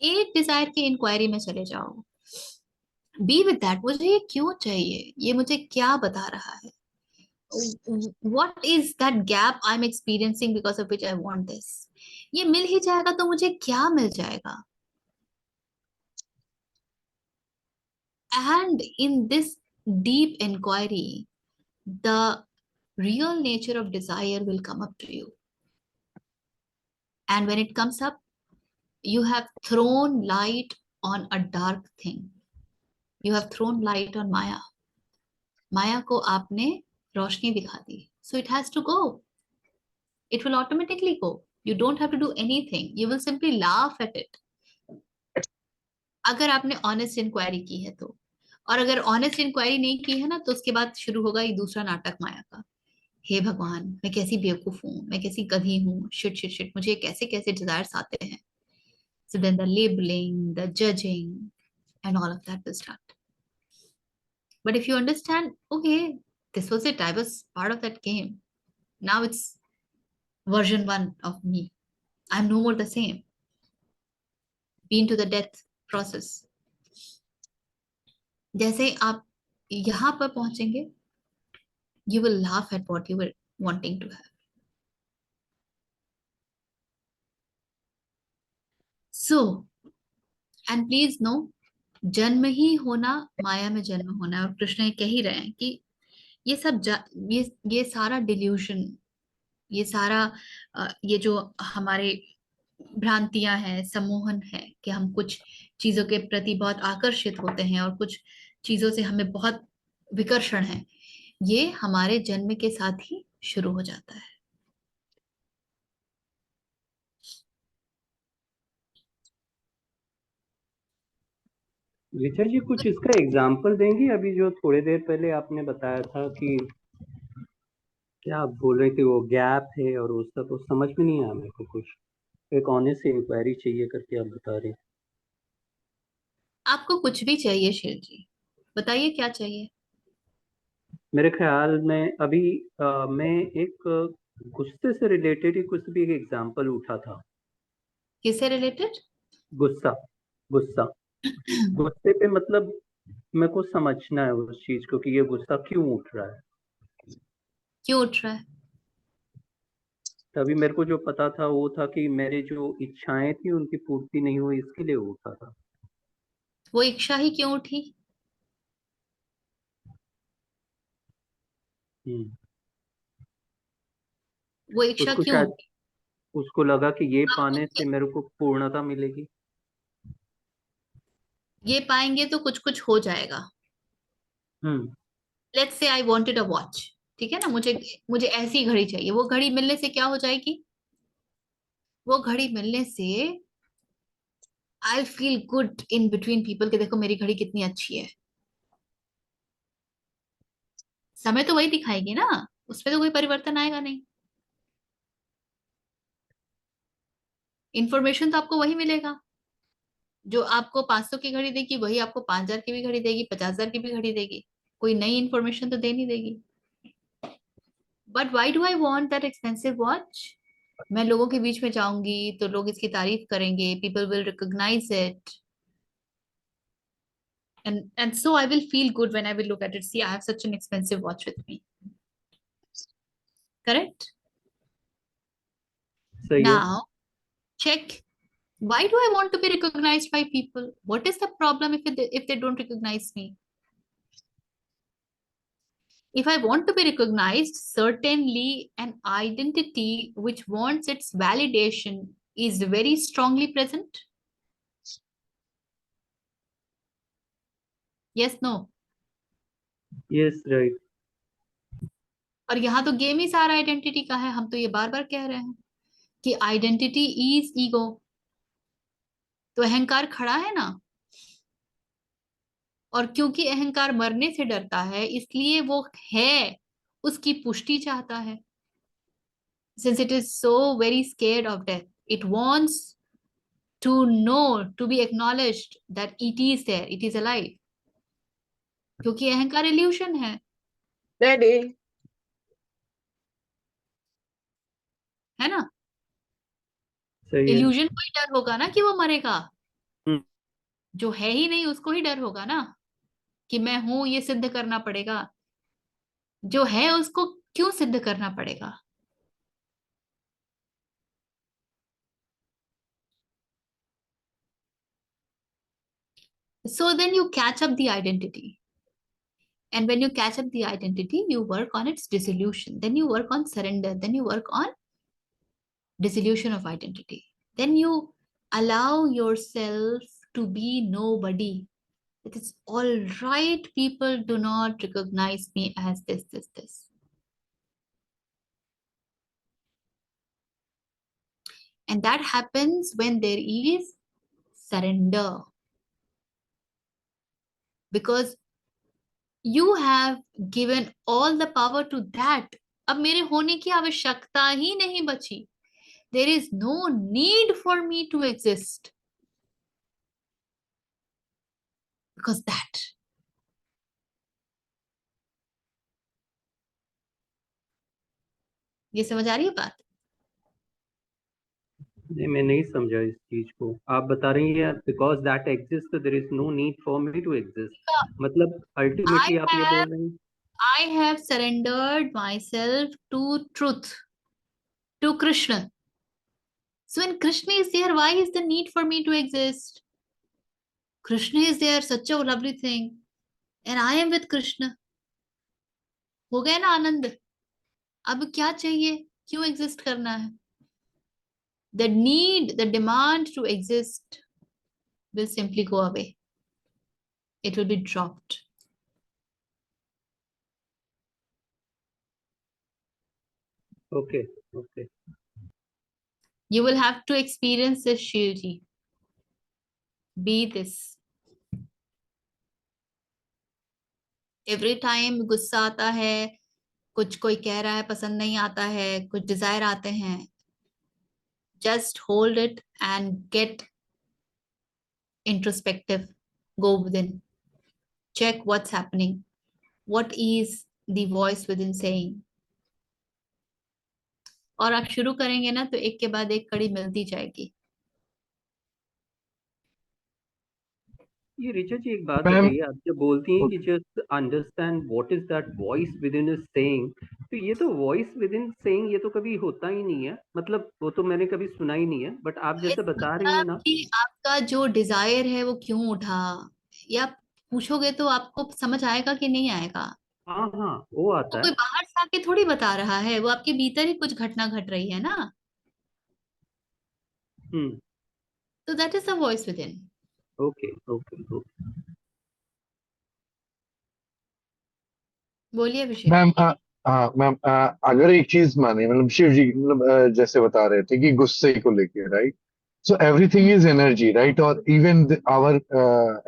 A: ये एक डिजायर की इंक्वायरी में चले जाओ. Be with that. मुझे ये क्यों चाहिए, ये मुझे क्या बता रहा है? what is that gap I'm experiencing because of which I want this? ये मिल ही जाएगा तो मुझे क्या मिल जाएगा? And in this deep inquiry, the real nature of desire will come up to you. And when it comes up, you have thrown light on a dark thing. You have thrown light on Maya. Maya को आपने रोशनी दिखा दी. So it has to go. It will automatically go. You don't have to do anything. You will simply laugh at it. अगर आपने ऑनेस्ट इंक्वायरी की है तो. और अगर ऑनेस्ट इंक्वायरी नहीं की है ना, तो उसके बाद शुरू होगा ये दूसरा नाटक माया का. हे भगवान, मैं कैसी बेवकूफ हूँ, मैं कैसी गधी हूँ, शिट शिट शिट, मुझे कैसे कैसे डिजायर्स आते हैं. So then the labeling, the judging, and all of that will start. But if you understand, okay, this was it, I was part of that game. Now it's version 1 of me. I'm no more the same. Been to the death process. जैसे आप यहाँ पर पहुंचेंगे, you will laugh at what you were wanting to have. So, and please know, जन्म ही होना, माया में जन्म होना. और कृष्ण ये कह ही रहे हैं कि ये सब ये सारा डिल्यूशन, ये सारा ये जो हमारे भ्रांतियां हैं, सम्मोहन है कि हम कुछ चीजों के प्रति बहुत आकर्षित होते हैं और कुछ चीजों से हमें बहुत विकर्षण है, ये हमारे जन्म के साथ ही शुरू हो जाता है।
B: ऋचा जी कुछ इसका एग्जाम्पल देंगी? अभी जो थोड़ी देर पहले आपने बताया था कि क्या आप बोल रहे थे, वो गैप है और उसका तो समझ में नहीं आया मेरे को कुछ। एक ऑनेस्ट इंक्वायरी चाहिए करके आप बता रहे।
A: आपको कुछ भी चाहिए शेर जी, बताइए क्या चाहिए।
B: मेरे ख्याल में अभी मैं एक गुस्से से रिलेटेड ही कुछ भी एक एग्जाम्पल उठा था।
A: किससे रिलेटेड?
B: गुस्सा, गुस्सा, गुस्से पे मतलब मेरे को समझना है उस चीज को कि ये गुस्सा क्यों उठ रहा है।
A: क्यों उठ रहा है?
B: तभी मेरे को जो पता था वो था कि मेरे जो इच्छाएं थी उनकी पूर्ति नहीं हुई, इसके लिए उठा था।
A: वो इच्छा ही क्यों उठी?
B: हम्म।
A: वो इच्छा
B: उसको
A: क्यों
B: शायद
A: उठी?
B: उसको लगा कि ये
A: आपको
B: पाने से मेरे को पूर्णता मिलेगी।
A: ये पाएंगे तो कुछ कुछ हो जाएगा।
B: हम्म।
A: Let's say I wanted a watch, ठीक है ना, मुझे मुझे ऐसी घड़ी चाहिए। वो घड़ी मिलने से क्या हो जाएगी? वो घड़ी मिलने से I feel good in between people कि देखो मेरी घड़ी कितनी अच्छी है। समय तो वही दिखाएगी ना, उसमें तो कोई परिवर्तन आएगा नहीं। इंफॉर्मेशन तो आपको वही मिलेगा। जो आपको 500 की घड़ी देगी वही आपको 5,000 की भी घड़ी देगी, 50,000 की भी घड़ी देगी। कोई नई इंफॉर्मेशन तो दे नहीं देगी। But why do I want that expensive watch? मैं लोगों के बीच में जाऊंगी तो लोग इसकी तारीफ करेंगे, people will recognise it, and so I will feel good when I will look at it. See, I have such an expensive watch with me. Correct?
B: सही है।
A: Now, check. Why do I want to be recognized by people? What is the problem if they don't recognize me? If I want to be recognized, certainly an identity which wants its validation is very strongly present. Yes, no.
B: Yes, right.
A: और यहाँ तो गेम ही सारा आइडेंटिटी का है। हम तो ये बार बार कह रहे हैं कि आइडेंटिटी इज ईगो। तो अहंकार खड़ा है ना, और क्योंकि अहंकार मरने से डरता है इसलिए वो है उसकी पुष्टि चाहता है। Since it is so very scared of death, it wants to know, to be acknowledged that it is there, it is alive. क्योंकि अहंकार इल्यूशन
E: डैडी।
A: है ना।
B: सही है।
A: इल्यूजन को ही डर होगा ना कि वो मरेगा।
B: हम्म।
A: जो है ही नहीं उसको ही डर होगा ना कि मैं हूं, ये सिद्ध करना पड़ेगा। जो है उसको क्यों सिद्ध करना पड़ेगा? So then you catch up the identity. And when you catch up the identity, you work on its dissolution. Then you work on surrender. Then you work on dissolution of identity. Then you allow yourself to be nobody. It is all right, people do not recognize me as this. And that happens when there is surrender. Because you have given all the power to that. अब मेरे होने की आवश्यकता ही नहीं बची. There is no need for me to exist. Because that. ये समझ आ रही है बात?
B: नहीं, मैं नहीं समझा इस चीज को। आप बता रही हैं because that exist there is no need for me to exist, मतलब
A: I
B: अल्टीमेटली आप ये
A: have
B: बोल रहे हैं।
A: I have surrendered myself to truth, to Krishna. So when Krishna is there, why is the need for me to exist? Krishna is there, such a lovely thing, and I am with Krishna. हो गया ना आनंद? अब क्या चाहिए? क्यों एग्जिस्ट करना है? The need, the demand to exist will simply go away. It will be dropped.
B: Okay, okay.
A: You will have to experience this, Shivji. Be this. Every time गुस्सा आता है, कुछ कोई कह रहा है पसंद नहीं आता है, कुछ डिजायर आते हैं, just hold it and get introspective. Go within. Check what's happening. What is the voice within saying? और आप शुरू करेंगे ना तो एक के बाद एक कड़ी मिलती जाएगी.
B: ये ऋचा जी एक बात
C: मैम
B: बताइए, आप जब बोलती हैं कि just understand what is that voice with in is saying, तो ये तो वॉइस विद इन सेइंग ये तो कभी होता ही नहीं है, मतलब वो तो मैंने कभी सुना ही नहीं है, बट आप जैसे बता रही हैं
A: मतलब
B: ना.
A: कि आपका जो डिजायर है वो क्यों उठा, या पूछोगे तो आपको समझ आएगा कि नहीं आएगा.
B: हाँ हाँ, वो
A: तो
B: आता
A: कोई
B: है.
A: बाहर से आके थोड़ी बता रहा है, वो आपके भीतर ही कुछ घटना घट रही है ना.
B: हम्म.
A: तो that is the voice with in.
B: Okay okay okay.
A: बोलिए अभिषेक.
C: मैम हाँ मैम, अगर एक चीज माने, मतलब शिव जी मतलब जैसे बता रहे थे कि गुस्से को लेके, right? So everything is energy, right? और even our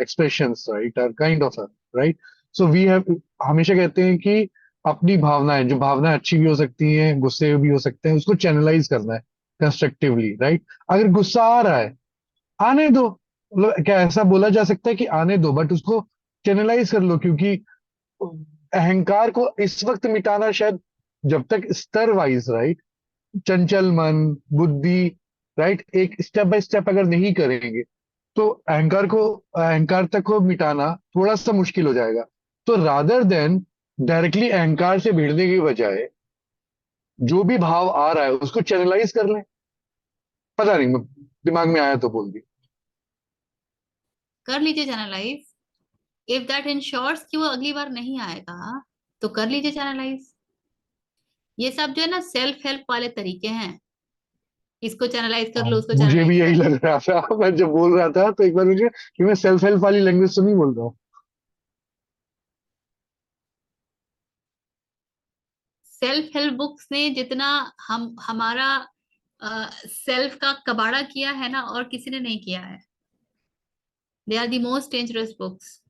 C: expressions, right, are kind of, right? So we have, हमेशा कहते हैं कि अपनी भावनाएं, जो भावनाएं अच्छी भी हो सकती हैं, गुस्से भी हो सकते हैं, उसको चैनलाइज करना है कंस्ट्रक्टिवली, राइट? अगर गुस्सा आ रहा है, आने दो, मतलब क्या ऐसा बोला जा सकता है कि आने दो, बट उसको चैनलाइज कर लो, क्योंकि अहंकार को इस वक्त मिटाना शायद, जब तक स्तर वाइज, राइट, चंचल मन, बुद्धि, राइट, एक स्टेप बाय स्टेप अगर नहीं करेंगे, तो अहंकार तक को मिटाना थोड़ा सा मुश्किल हो जाएगा. तो रादर देन डायरेक्टली अहंकार से भिड़ने की बजाय जो भी भाव आ रहा है उसको चैनलाइज कर लें. पता नहीं, दिमाग में आया तो बोल दी.
A: कर लीजिए चैनलाइज. इफ दैट इंश्योर्स कि वो अगली बार नहीं आएगा तो कर लीजिए चैनलाइज. ये सब जो है ना सेल्फ हेल्प वाले तरीके हैं. इसको चैनलाइज कर लो, उसको
C: मुझे
A: चैनलाइज
C: भी
A: कर
C: यही
A: लो.
C: लग रहा था मैं जब बोल रहा था, तो एक बार मुझे कि मैं सेल्फ हेल्प वाली लैंग्वेज तो नहीं बोल रहा हूँ.
A: सेल्फ हेल्प बुक्स ने जितना हम हमारा सेल्फ का कबाड़ा किया है ना, और किसी ने नहीं किया है. They are the most dangerous books.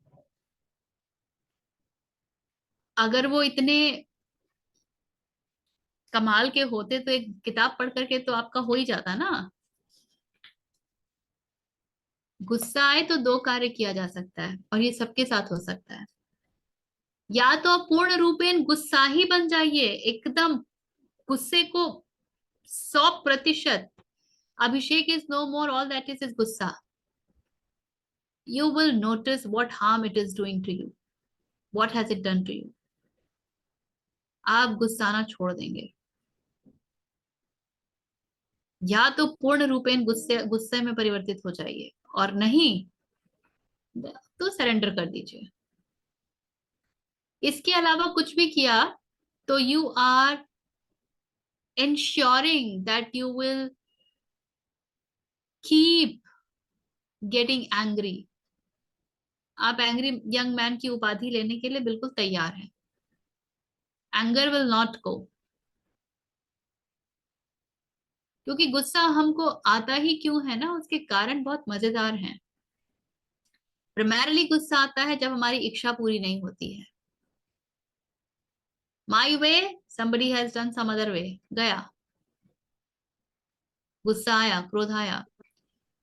A: अगर वो इतने कमाल के होते तो एक किताब पढ़ करके तो आपका हो ही जाता ना. गुस्सा आए तो दो कार्य किया जा सकता है, और ये सबके साथ हो सकता है. या तो आप पूर्ण रूपेण गुस्सा ही बन जाइए, एकदम गुस्से को 100%. Abhishek is no more, all that is गुस्सा. You will notice what harm it is doing to you. What has it done to you? आप गुस्साना छोड़ देंगे. या तो पूर्ण रूपेण गुस्से गुस्से में परिवर्तित हो जाइए, और नहीं तो सरेंडर कर दीजिए. इसके अलावा कुछ भी किया तो you are ensuring that you will keep getting angry. आप एंग्री यंग मैन की उपाधि लेने के लिए बिल्कुल तैयार हैं. Anger will not go. क्योंकि गुस्सा हमको आता ही क्यों है ना, उसके कारण बहुत मजेदार हैं. प्राइमरली गुस्सा आता है जब हमारी इच्छा पूरी नहीं होती है. माई वे, somebody has done some other way, गया, गुस्सा आया, क्रोध आया.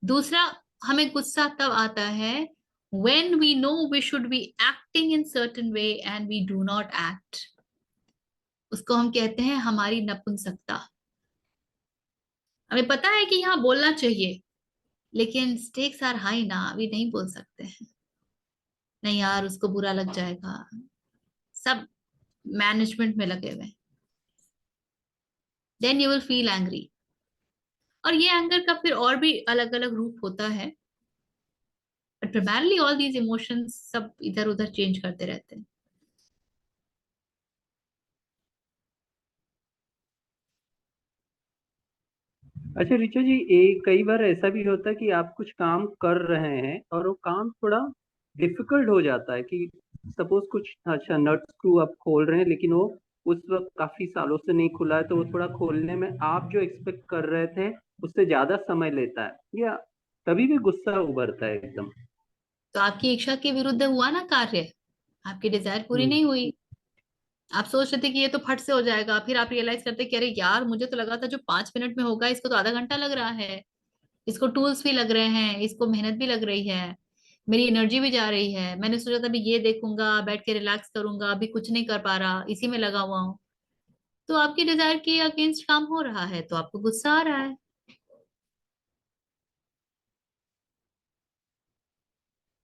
A: दूसरा, हमें गुस्सा तब आता है when we know we should be acting in certain way and we do not act. उसको हम कहते हैं हमारी नपुंसकता. हमें पता है कि यहाँ बोलना चाहिए, लेकिन स्टेक्स आर हाई ना, अभी नहीं बोल सकते हैं. नहीं यार, उसको बुरा लग जाएगा. सब मैनेजमेंट में लगे हुए. Then you will feel angry. और ये एंगर का फिर और भी अलग अलग रूप होता है, but primarily all these emotions सब इधर उधर चेंज करते रहते हैं.
B: अच्छा ऋचा जी, कई बार ऐसा भी होता है कि आप कुछ काम कर रहे हैं और वो काम थोड़ा डिफिकल्ट हो जाता है कि सपोज कुछ अच्छा नट स्क्रू आप खोल रहे हैं, लेकिन वो उस वक्त काफी सालों से नहीं खुला है, तो वो थोड़ा खोलने में आप जो एक्सपेक्ट कर रहे थे उससे ज्यादा समय लेता है, या तभी भी गुस्सा उभरता है एकदम।
A: तो आपकी इच्छा के विरुद्ध हुआ ना कार्य, आपकी डिजायर पूरी
B: हम्म।
A: नहीं हुई। आप सोच रहे थे कि ये तो फट से हो जाएगा, फिर आप रियलाइज करते कि अरे यार, मुझे तो लगा था जो 5 मिनट में होगा, इसको तो आधा घंटा लग रहा है। इसको टूल्स भी लग रहे हैं, इसको मेहनत भी लग रही है, मेरी एनर्जी भी जा रही है। मैंने सोचा था अभी ये देखूंगा, बैठ के रिलैक्स करूंगा, अभी कुछ नहीं कर पा रहा, इसी में लगा हुआ हूँ। तो आपकी डिजायर के अगेंस्ट काम हो रहा है, तो आपको गुस्सा आ रहा है।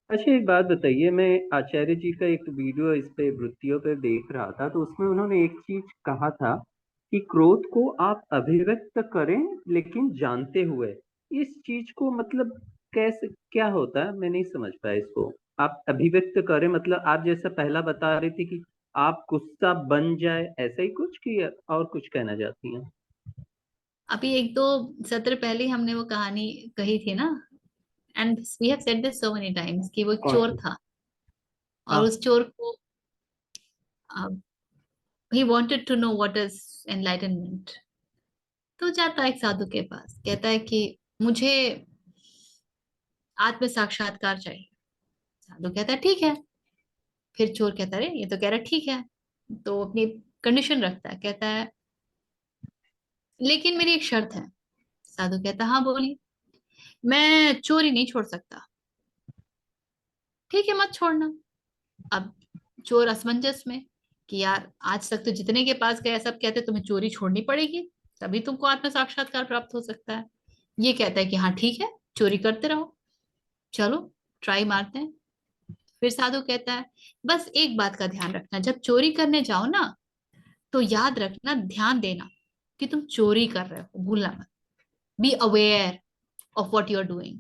B: अच्छा एक बात बताइए, मैं आचार्य जी का एक वीडियो इस पे वृत्तियों पे देख रहा था, तो उसमें उन्होंने एक चीज कहा था कि क्रोध को आप अभिव्यक्त करें लेकिन जानते हुए। इस चीज को मतलब कैसे, क्या होता है, मैं नहीं समझ पाया इसको। आप अभिव्यक्त करें मतलब आप जैसा पहला बता रही थी कि आप गुस्सा बन जाए, ऐसा ही कुछ, कि और कुछ कहना चाहती हैं?
A: अभी एक दो सत्र पहले हमने वो कहानी कही थी ना, and we have said this so many times, कि वो एक
B: कौन
A: चोर
B: सी?
A: था, और
B: हाँ।
A: उस चोर को ही wanted to know what is enlightenment. तो जाता है एक साधु के पास, कहता है कि मुझे आत्म साक्षात्कार चाहिए। साधु कहता है ठीक है। फिर चोर कहता है, ये तो कह रहा है ठीक है। तो अपनी कंडीशन रखता है, कहता है लेकिन मेरी एक शर्त है। साधु कहता है हाँ बोलिए। मैं चोरी नहीं छोड़ सकता। ठीक है, मत छोड़ना। अब चोर असमंजस में, कि यार आज तक तो जितने के पास गए सब कहते तुम्हें चोरी छोड़नी पड़ेगी, तभी तुमको आत्म साक्षात्कार प्राप्त हो सकता है। ये कहता है कि हाँ ठीक है, चोरी करते रहो, चलो ट्राई मारते हैं। फिर साधु कहता है बस एक बात का ध्यान रखना, जब चोरी करने जाओ ना, तो याद रखना, ध्यान देना कि तुम चोरी कर रहे हो, भूलना मत। Be aware of what you are doing.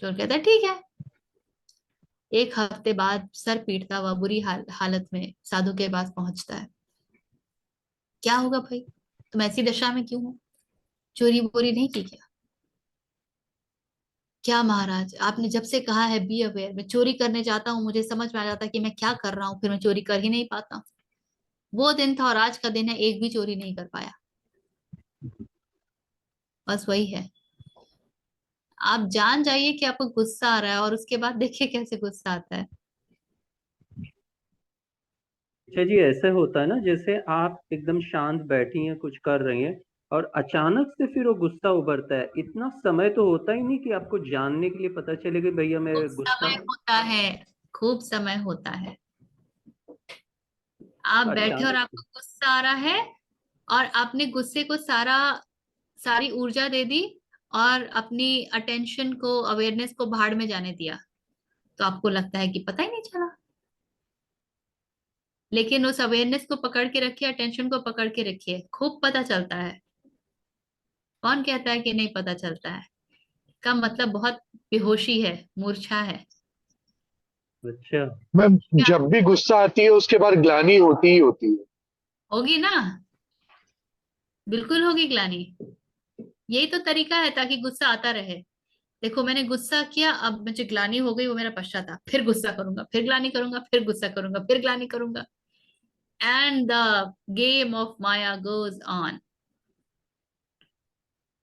A: चोर कहता है ठीक है। एक हफ्ते बाद सर पीटता हुआ बुरी हालत में साधु के पास पहुंचता है। क्या होगा भाई, तुम ऐसी दशा में क्यों हो? चोरी वोरी नहीं की क्या? क्या महाराज, आपने जब से कहा है बी अवेयर, मैं चोरी करने जाता हूँ, मुझे समझ में आ जाता है कि मैं क्या कर रहा हूँ, फिर मैं चोरी कर ही नहीं पाता। वो दिन था और आज का दिन है, एक भी चोरी नहीं कर पाया। बस वही है। आप जान जाइए कि आपको गुस्सा आ रहा है, और उसके बाद देखिए कैसे गुस्सा आता है।
B: अच्छा जी, ऐसा होता है ना, जैसे आप एकदम शांत बैठी हैं, कुछ कर रही हैं, और अचानक से फिर वो गुस्सा उभरता है। इतना समय तो होता ही नहीं कि आपको जानने के लिए पता चले कि भैया मैं
A: खूब
B: गुस्सा।
A: समय होता है, खूब समय होता है। आप बैठे और
B: अचानक से।
A: आपको गुस्सा आ रहा है, और आपने गुस्से को सारी ऊर्जा दे दी, और अपनी अटेंशन को, अवेयरनेस को भाड़ में जाने दिया, तो आपको लगता है कि पता ही नहीं चला। लेकिन उस अवेयरनेस को पकड़ के रखिए, अटेंशन को पकड़ के रखिए, खूब पता चलता है। कौन कहता है कि नहीं पता चलता है? का मतलब बहुत बेहोशी है, मूर्छा है।
B: अच्छा।
C: मैम,
A: क्या
C: जब भी गुस्सा आती है उसके बाद ग्लानि होती ही होती है।
A: होगी ना? बिल्कुल होगी ग्लानि। यही तो तरीका है ताकि गुस्सा आता रहे। देखो, मैंने गुस्सा किया, अब मुझे ग्लानि हो गई, वो मेरा पश्चाताप, फिर गुस्सा करूंगा, फिर ग्लानि करूंगा, फिर गुस्सा करूंगा, फिर ग्लानि करूंगा, and the game of maya goes on.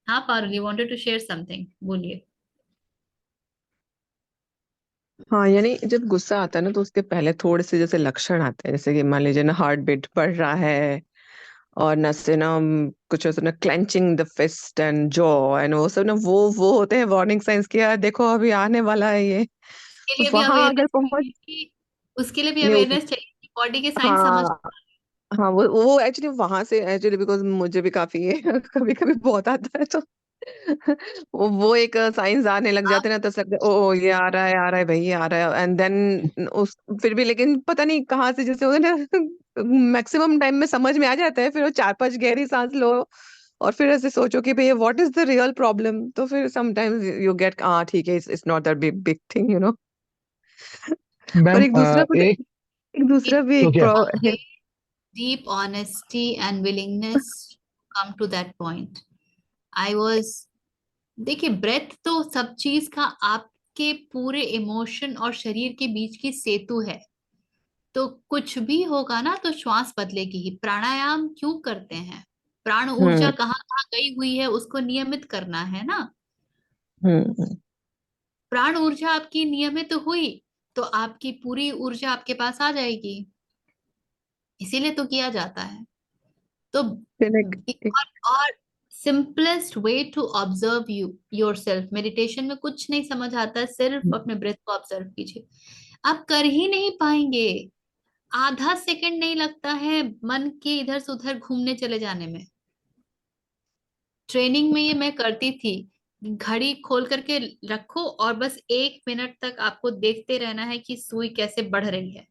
A: हाँ Parul, you wanted to share something, बोलिए।
E: हाँ, यानी जब गुस्सा आता है ना, तो उसके पहले थोड़े से जैसे लक्षण आते हैं, जैसे कि मान लीजिए ना, हार्ट बीट बढ़ रहा है, और न से ना कुछ ऐसा ना, clenching the fist and jaw and वो सब ना, वो होते हैं वार्निंग साइंस कि यार देखो अभी आने वाला है ये।
A: उसके
E: तो
A: लिए भी
E: वहां अगर
A: अवेयरनेस
E: पहुंच,
A: चाहिए कि उसके लिए भी
E: नहीं उस,
A: अवेयरनेस चाहिए कि बॉडी के साइन समझ।
E: हाँ, हाँ, वो एक्चुअली वहां से, एक्चुअली बिकॉज मुझे भी काफी है कभी कभी बहुत आता है, तो वो एक साइंस आने लग
A: आप
E: जाते हैं ना, तो ऐसा लगता है ओ ये आ रहा है भाई, ये आ रहा है, एंड देन उस फिर भी लेकिन पता नहीं कहाँ से जैसे होता है ना मैक्सिमम टाइम में समझ में आ जाता है, फिर वो 4-5 गहरी सांस लो, और फिर ऐसे सोचो कि भाई what is the real problem, तो फिर समटाइम्स यू गेट, हाँ ठीक है, it's not that big big thing, you know. पर
C: मैम,
E: एक दूसरा कुछ,
C: एक
E: एक दूसरा भी
C: तो
E: एक
C: क्या,
E: है।
A: deep honesty and willingness come to that point. I was, देखिए ब्रेथ तो सब चीज का आपके पूरे इमोशन और शरीर के बीच की सेतु है। तो कुछ भी होगा ना तो श्वास बदलेगी ही। प्राणायाम क्यों करते हैं? प्राण ऊर्जा
E: हम्म
A: कहाँ कहाँ गई हुई है उसको नियमित करना है ना।
E: हम्म
A: प्राण ऊर्जा आपकी नियमित हुई तो आपकी पूरी ऊर्जा आपके पास आ जाएगी। इसीलिए तो किया जाता है। तो
E: फिर एक
A: और simplest way to observe yourself, meditation में कुछ नहीं समझ आता है, सिर्फ अपने ब्रेथ को ऑब्जर्व कीजिए। आप कर ही नहीं पाएंगे। आधा सेकंड नहीं लगता है मन के इधर से उधर घूमने चले जाने में। ट्रेनिंग में ये मैं करती थी। घड़ी खोल करके रखो और बस 1 मिनट तक आपको देखते रहना है कि सुई कैसे बढ़ रही है।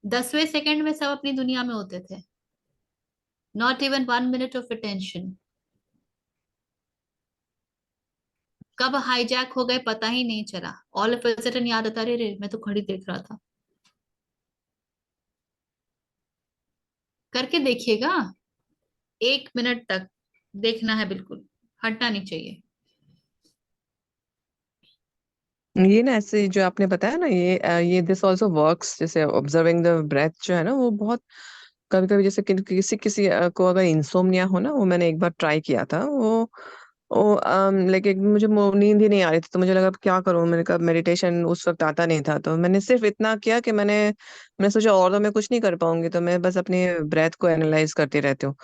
A: 10वें सेकंड में सब अपनी दुनिया में होते थे। Not even 1 minute of attention. कब हाईजैक हो गए पता ही नहीं चला। ऑल ऑफ अ सडन याद आता, रे मैं तो घड़ी देख रहा था। करके देखिएगा। 1 मिनट तक देखना है, बिल्कुल हटना नहीं चाहिए।
E: ये ना ऐसे जो आपने बताया ना, ये दिस आल्सो वर्क्स, जैसे ऑब्जर्विंग द ब्रेथ जो है ना, वो बहुत कभी कभी जैसे किसी किसी को अगर इंसोम्निया हो ना, वो मैंने एक बार ट्राई किया था। वो लाइक मुझे नींद ही नहीं आ रही थी, तो मुझे लगा अब क्या करूं। मैंने कहा मेडिटेशन उस वक्त आता नहीं था, तो मैंने सिर्फ इतना किया कि मैंने सोचा और तो मैं कुछ नहीं कर पाऊंगी, तो मैं बस अपने ब्रेथ को एनालाइज करती रहती हूँ।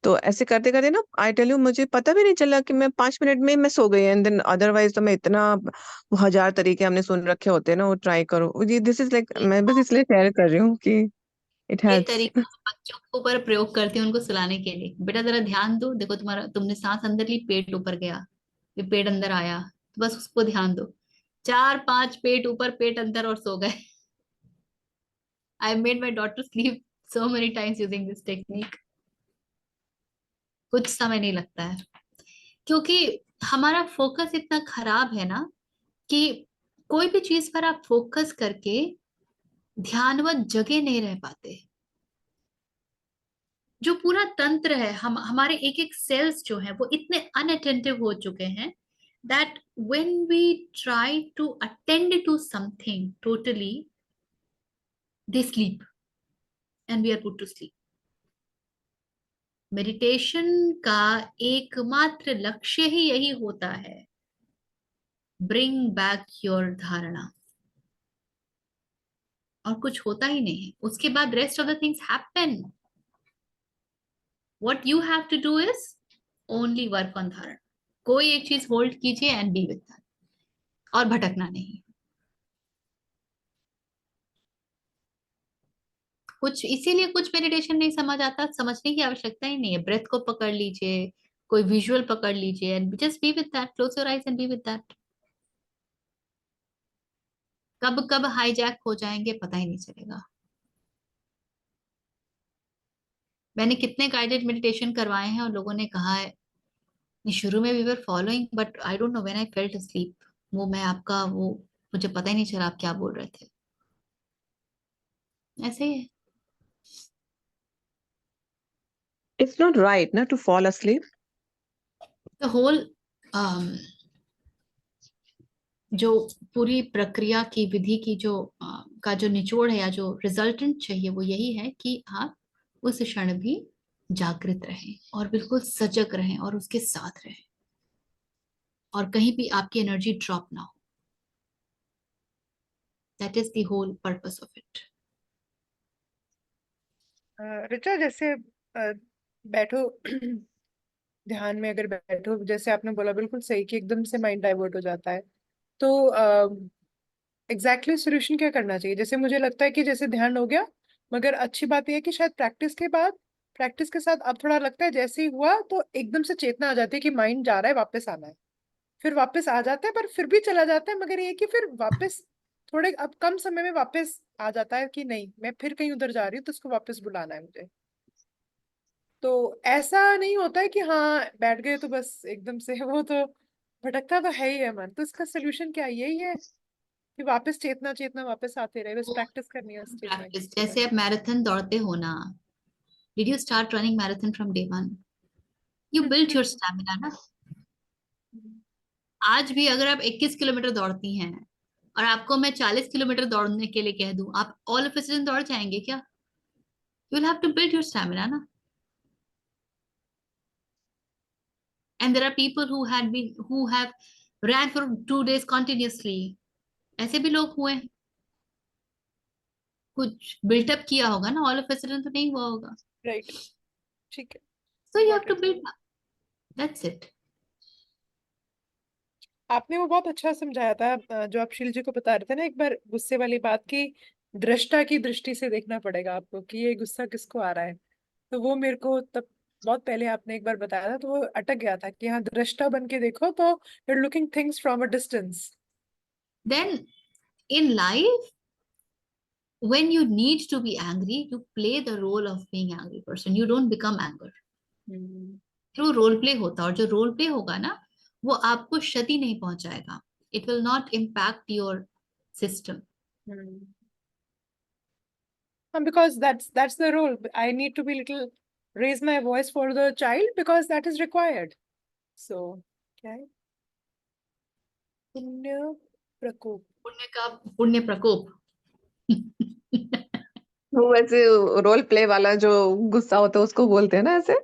E: तो ऐसे करते करते ना, आई टेल यू, मुझे पता भी नहीं चला कि मैं 5 मिनट में ही मैं सो गई। एंड देन अदरवाइज तो मैं इतना, वो 1000 तरीके हमने सुन रखे होते हैं ना, वो ट्राई करो। ये दिस इज लाइक, मैं बस इसलिए शेयर कर रही हूँ कि इट
A: ये
E: हेल्प्स।
A: तरीका बच्चों के ऊपर प्रयोग करती हूँ उनको सुलाने के लिए। बेटा जरा ध्यान दो, देखो तुम्हारा, तुमने सांस अंदर ली, पेट ऊपर गया, फिर पेट अंदर आया, तो बस उसको ध्यान दो। 4 5 पेट ऊपर पेट अंदर और सो गए। I made my daughter sleep so many times using this technique. कुछ समय नहीं लगता है, क्योंकि हमारा फोकस इतना खराब है ना कि कोई भी चीज पर आप फोकस करके ध्यानवत जगे नहीं रह पाते। जो पूरा तंत्र है, हम हमारे एक एक सेल्स जो हैं वो इतने अनअटेंटिव हो चुके हैं that when we try to attend to something totally, they sleep and we are put to sleep. Meditation का एकमात्र लक्ष्य ही यही होता है, ब्रिंग बैक योर धारणा। और कुछ होता ही नहीं है उसके बाद। Rest of the things happen. What you have to do is only work on dharana. कोई एक चीज होल्ड कीजिए एंड बी विद दैट, और भटकना नहीं। कुछ इसीलिए कुछ मेडिटेशन नहीं समझ आता, समझने की आवश्यकता ही नहीं है। ब्रेथ को पकड़ लीजिए, कोई विजुअल पकड़ लीजिए and just be with that, close your eyes and be with that. कब कब हाईजैक हो जाएंगे पता ही नहीं चलेगा। मैंने कितने गाइडेड मेडिटेशन करवाए हैं और लोगों ने कहा है, शुरू में we were following but I don't know when I felt asleep, वो मैं आपका वो, मुझे पता ही नहीं चला आप क्या बोल रहे थे। ऐसे ही है।
E: इट्स नॉट राइट ना to fall asleep.
A: The whole जो पूरी प्रक्रिया की विधि की जो का जो निचोड़ है या जो रिजल्टेंट चाहिए वो यही है कि आप उस क्षण भी जागृत रहें और बिल्कुल सजग रहें और उसके साथ रहें, और कहीं भी आपकी एनर्जी ड्रॉप ना हो। That is the whole purpose of it.
F: Richa, जैसे बैठो ध्यान में अगर बैठो, जैसे आपने बोला बिल्कुल सही कि एकदम से माइंड डाइवर्ट हो जाता है, तो एग्जैक्टली सोल्यूशन क्या करना चाहिए? जैसे मुझे लगता है कि जैसे ध्यान हो गया, मगर अच्छी बात यह है कि शायद प्रैक्टिस के बाद, प्रैक्टिस के साथ अब थोड़ा लगता है जैसे ही हुआ तो एकदम से चेतना आ जाती है कि माइंड जा रहा है, वापस आना है। फिर वापस आ जाता है, पर फिर भी चला जाता है, मगर ये है कि फिर वापस थोड़े अब कम समय में वापस आ जाता है कि नहीं मैं फिर कहीं उधर जा रही हूँ तो उसको वापस बुलाना है मुझे। तो ऐसा नहीं होता है कि हाँ बैठ गए तो बस एकदम से वो तो भटकता तो है ही है मन। तो इसका सोल्यूशन क्या यही है कि वापस चेतना चेतना वापस आते रहे, बस प्रैक्टिस करनी है उस चेतना की।
A: प्रैक्टिस, जैसे आप मैराथन दौड़ते हो ना, did you start running marathon from day 1? You build your stamina ना। आज भी अगर आप 21 किलोमीटर दौड़ती हैं और आपको मैं 40 किलोमीटर दौड़ने के लिए कह दूं, आप ऑल ऑफ अ सडन दौड़ जाएंगे क्या? You will have to build your stamina ना। And there are people who have ran for 2 days continuously। ऐसे भी लोग हुए हैं। कुछ बिल्टअप किया होगा ना, ऑल ऑफ अ सडन तो नहीं हुआ होगा।
F: राइट, ठीक है,
A: so you have
F: got
A: to
F: it।
A: Build up, that's it.
F: आपने वो बहुत अच्छा समझाया था, जो आप शील जी को बता रहे थे ना एक बार, गुस्से वाली बात की दृष्टा की दृष्टि से देखना पड़ेगा आपको कि ये गुस्सा किसको आ रहा है। तो वो मेरे को तब बहुत पहले आपने एक बार बताया था, तो वो अटक गया था कि हाँ, दृष्टा बन के देखो तो you're looking things from a distance।
A: Then in life when you need to be angry, you play the role of being angry person, you don't become anger। फिर वो रोल प्ले होता है, और जो रोल प्ले होगा ना, वो आपको क्षति नहीं पहुंचाएगा। It will not impact your system.
F: Because that's the role. I need to be little raise my voice for the child because that is required। So क्या है? पुण्य प्रकोप।
A: पुण्य का पुण्य प्रकोप।
E: वो वैसे रोल प्ले वाला जो गुस्सा होता है उसको बोलते हैं ना ऐसे।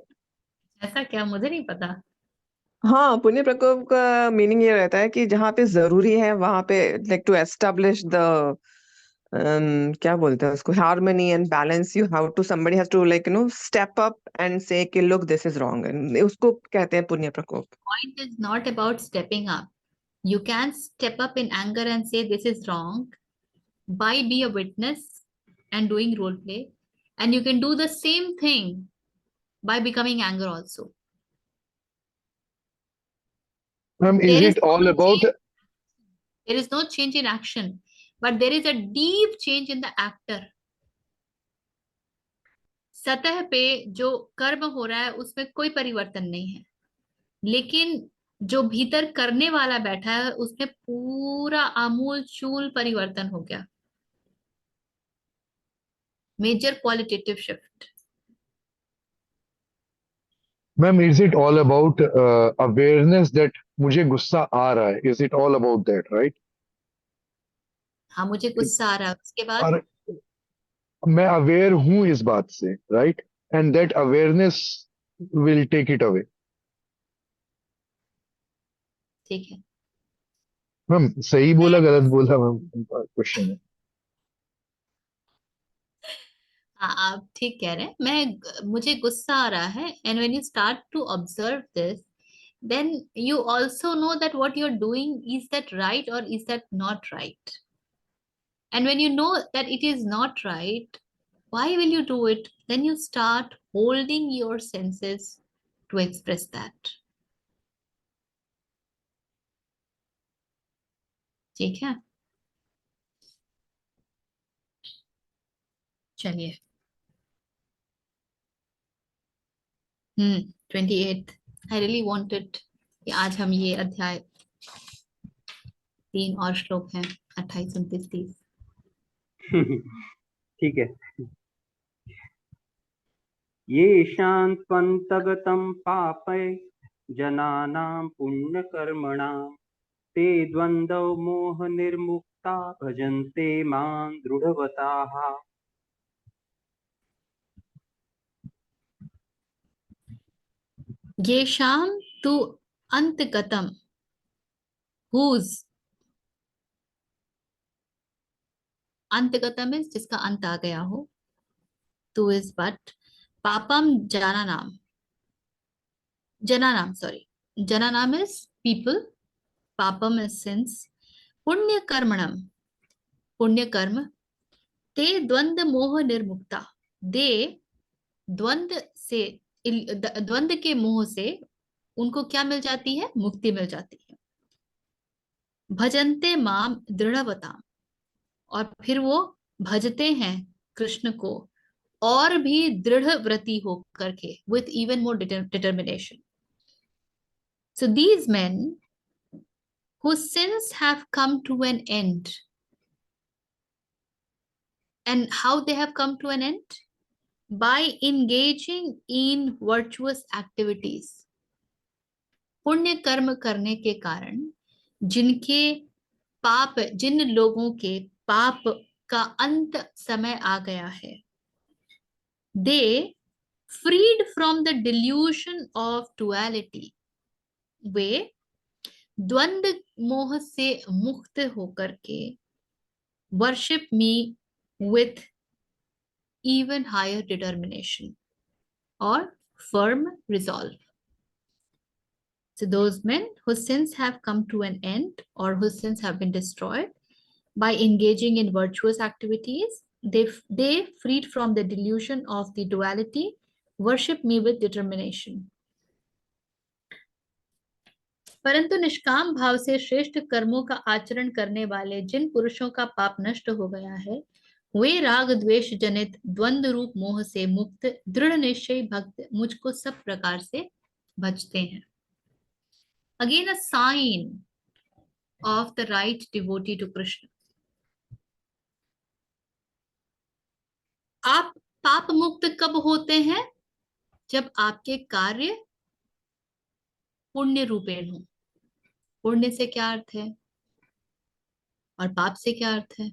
A: ऐसा क्या, मुझे नहीं पता।
E: हाँ, पुण्य प्रकोप का मीनिंग ये रहता है कि जहाँ पे जरूरी है वहां पे लाइक टू एस्टेब्लिश द क्या बोलते हैं उसको, harmony and balance, you have to somebody has to like step up and say कि लुक दिस इज रॉन्ग, उसको कहते हैं पुण्य प्रकोप।
A: Point is not about stepping up. You can step up in anger and say this is wrong by be a witness and doing role play, and you can do the same thing by becoming anger also.
C: Ma'am, is
A: There is
C: it all
A: no
C: about
A: change. There is no change in action, but there is a deep change in the actor। सतह पे जो कर्म हो रहा है उसमें कोई परिवर्तन नहीं है, लेकिन जो भीतर करने वाला बैठा है उसमें पूरा आमूल चूल परिवर्तन हो गया। Major qualitative shift.
C: Ma'am, is it all about awareness that मुझे गुस्सा आ रहा है? Is it all about that, right?
A: हाँ, मुझे गुस्सा आ रहा है, उसके बाद
C: और मैं अवेयर हूं इस बात से, right? And that awareness will take it away.
A: ठीक है।
C: मैम, सही बोला
A: मैं
C: गलत बोला मैम, क्वेश्चन है।
A: हाँ, आप ठीक कह रहे हैं। मुझे गुस्सा आ रहा है, and when you start to observe this, then you also know that what you're doing, is that right or is that not right? And when you know that it is not right, why will you do it? Then you start holding your senses to express that। ठीक है, चलिए। 28। आई रियली वांटेड कि आज हम ये अध्याय 3 और श्लोक हैं, 28, 29, 30।
B: ठीक है। ये शान्त्वन्तगतं पापै जनानां पुण्यकर्मणां ते द्वन्द्वौ मोहनिर्मुक्ता भजन्ते मां दृढव्रताः।
A: येषां तु अंतगतम, whose, अंतगतम is जिसका अंत आ गया हो, टू इज बट, पापम जनानाम, जनानाम सॉरी, जनानाम इज पीपल, पापम इज सिंस, पुण्य कर्मणम, पुण्य कर्म, ते द्वंद्व मोह निर्मुक्ता, दे द्वंद्व से, द्वंद्व के मोह से उनको क्या मिल जाती है? मुक्ति मिल जाती है। भजन्ते माम दृढ़वताम, और फिर वो भजते हैं कृष्ण को और भी दृढ़ व्रति होकर के, with even more determination। So these men whose sins have come to an end, and how they have come to an end? By engaging in virtuous activities। पुण्य कर्म करने के कारण जिन लोगों के पाप का अंत समय आ गया है, they freed from the delusion of duality, वे द्वंद्व मोह से मुक्त होकर के worship me with even higher determination or firm resolve. So those men whose sins have come to an end or whose sins have been destroyed by engaging in virtuous activities, they freed from the delusion of the duality, worship me with determination. परंतु निष्काम भाव से श्रेष्ठ कर्मों का आचरण करने वाले जिन पुरुषों का पाप नष्ट हो गया है, वे राग द्वेष जनित द्वंद्व रूप मोह से मुक्त दृढ़ निश्चय भक्त मुझको सब प्रकार से भजते हैं. Again a sign of the right devotee to Krishna. आप पाप मुक्त कब होते हैं? जब आपके कार्य पुण्य रूपेण हो. पुण्य से क्या अर्थ है और पाप से क्या अर्थ है?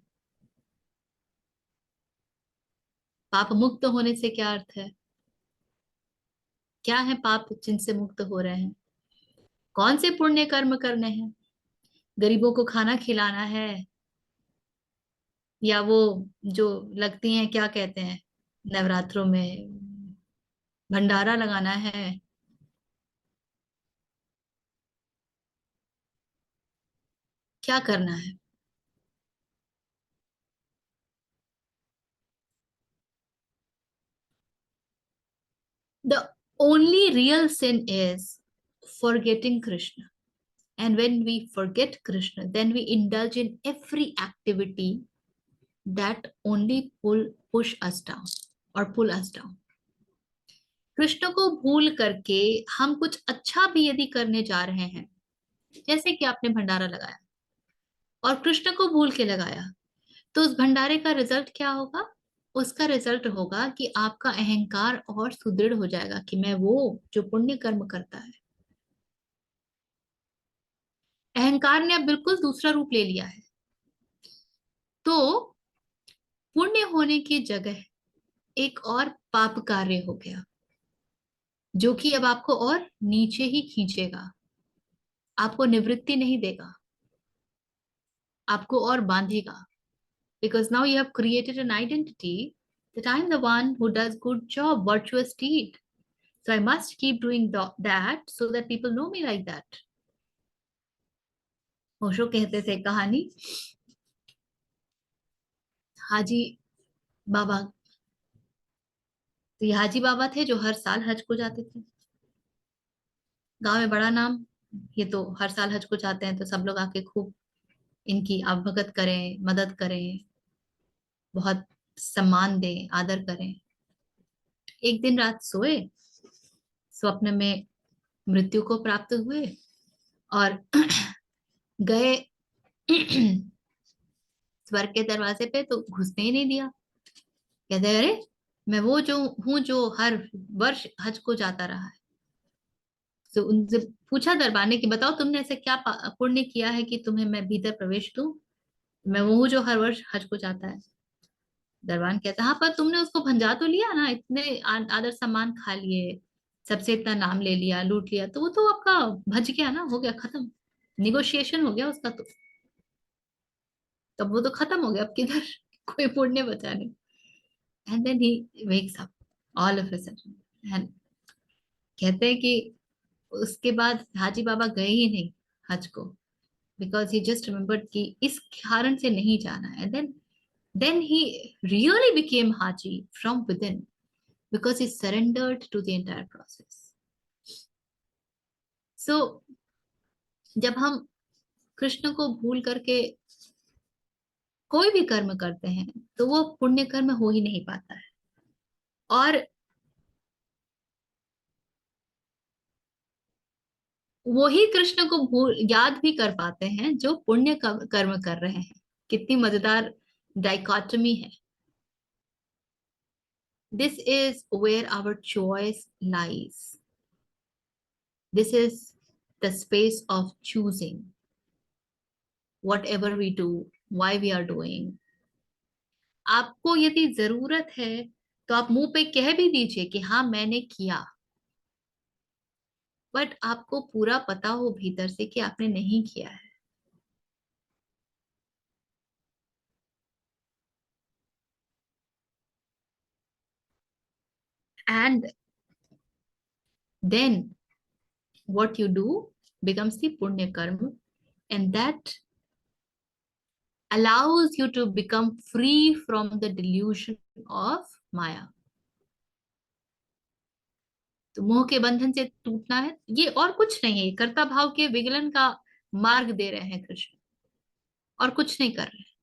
A: पाप मुक्त होने से क्या अर्थ है? क्या है पाप जिनसे मुक्त हो रहे हैं? कौन से पुण्य कर्म करने हैं? गरीबों को खाना खिलाना है, या वो जो लगती हैं, क्या कहते हैं नवरात्रों में, भंडारा लगाना है? क्या करना है? The only real sin is forgetting Krishna. And when we forget Krishna, then we indulge in every activity that only push us down or pull us down. Krishna को भूल करके हम कुछ अच्छा भी यदि करने जा रहे हैं, जैसे कि आपने भंडारा लगाया और कृष्ण को भूल के लगाया, तो उस भंडारे का रिजल्ट क्या होगा? उसका रिजल्ट होगा कि आपका अहंकार और सुदृढ़ हो जाएगा कि मैं वो जो पुण्य कर्म करता है. अहंकार ने अब बिल्कुल दूसरा रूप ले लिया है. तो पुण्य होने की जगह एक और पाप कार्य हो गया, जो कि अब आपको और नीचे ही खींचेगा, आपको निवृत्ति नहीं देगा, आपको और बांधेगा. Because now you have created an identity that I'm the one who does good job, virtuous deed. So I must keep doing that so that people know me like that. Osho कहते थे कहानी, हाजी बाबा. तो ये हाजी बाबा थे जो हर साल हज को जाते थे. गांव में बड़ा नाम, ये तो हर साल हज को जाते हैं, तो सब लोग आके खूब इनकी अवभगत करें, मदद करें, बहुत सम्मान दें, आदर करें. एक दिन रात सोए, स्वप्न में मृत्यु को प्राप्त हुए और गए स्वर्ग के दरवाजे पे, तो घुसने ही नहीं दिया. कहते अरे मैं वो जो हूं जो हर वर्ष हज को जाता रहा है. तो उनसे पूछा दरबार ने कि बताओ तुमने ऐसा क्या पुण्य किया है कि तुम्हें मैं भीतर प्रवेश दूं? मैं वो हूं जो हर वर्ष हज को जाता है. दरबान कहता हाँ, पर तुमने उसको भंजा तो लिया ना, इतने आदर सम्मान खा लिए, सबसे इतना नाम ले लिया, लूट लिया, तो वो तो आपका भज गया ना, हो गया खत्म, निगोशिएशन हो गया उसका. तो तब वो तो खत्म हो गया, अब किधर कोई पुण्य बचा नहीं. And then he wakes up all of a sudden. And कहते हैं कि उसके बाद हाजी बाबा गए ही नहीं हज को, बिकॉज ही जस्ट रिमेम्बर्ड कि इस कारण से नहीं जाना. And then he really became Haji from within because he surrendered to the entire process. So जब हम कृष्ण को भूल करके कोई भी कर्म करते हैं, तो वो पुण्य कर्म हो ही नहीं पाता है. और वही कृष्ण को याद भी कर पाते हैं जो पुण्य कर्म कर रहे हैं. कितनी मजेदार डाइकोटमी है. This is where our choice lies. This is the space of choosing whatever we do, why we are doing. आपको यदि जरूरत है तो आप मुंह पे कह भी दीजिए कि हाँ मैंने किया, बट आपको पूरा पता हो भीतर से कि आपने नहीं किया है. And then what you do becomes the punya karma, and that allows you to become free from the delusion of maya. तो मोह के बंधन से टूटना है, ये और कुछ नहीं है, ये कर्ता भाव के विगलन का मार्ग दे रहे हैं कृष्ण, और कुछ नहीं कर रहे हैं.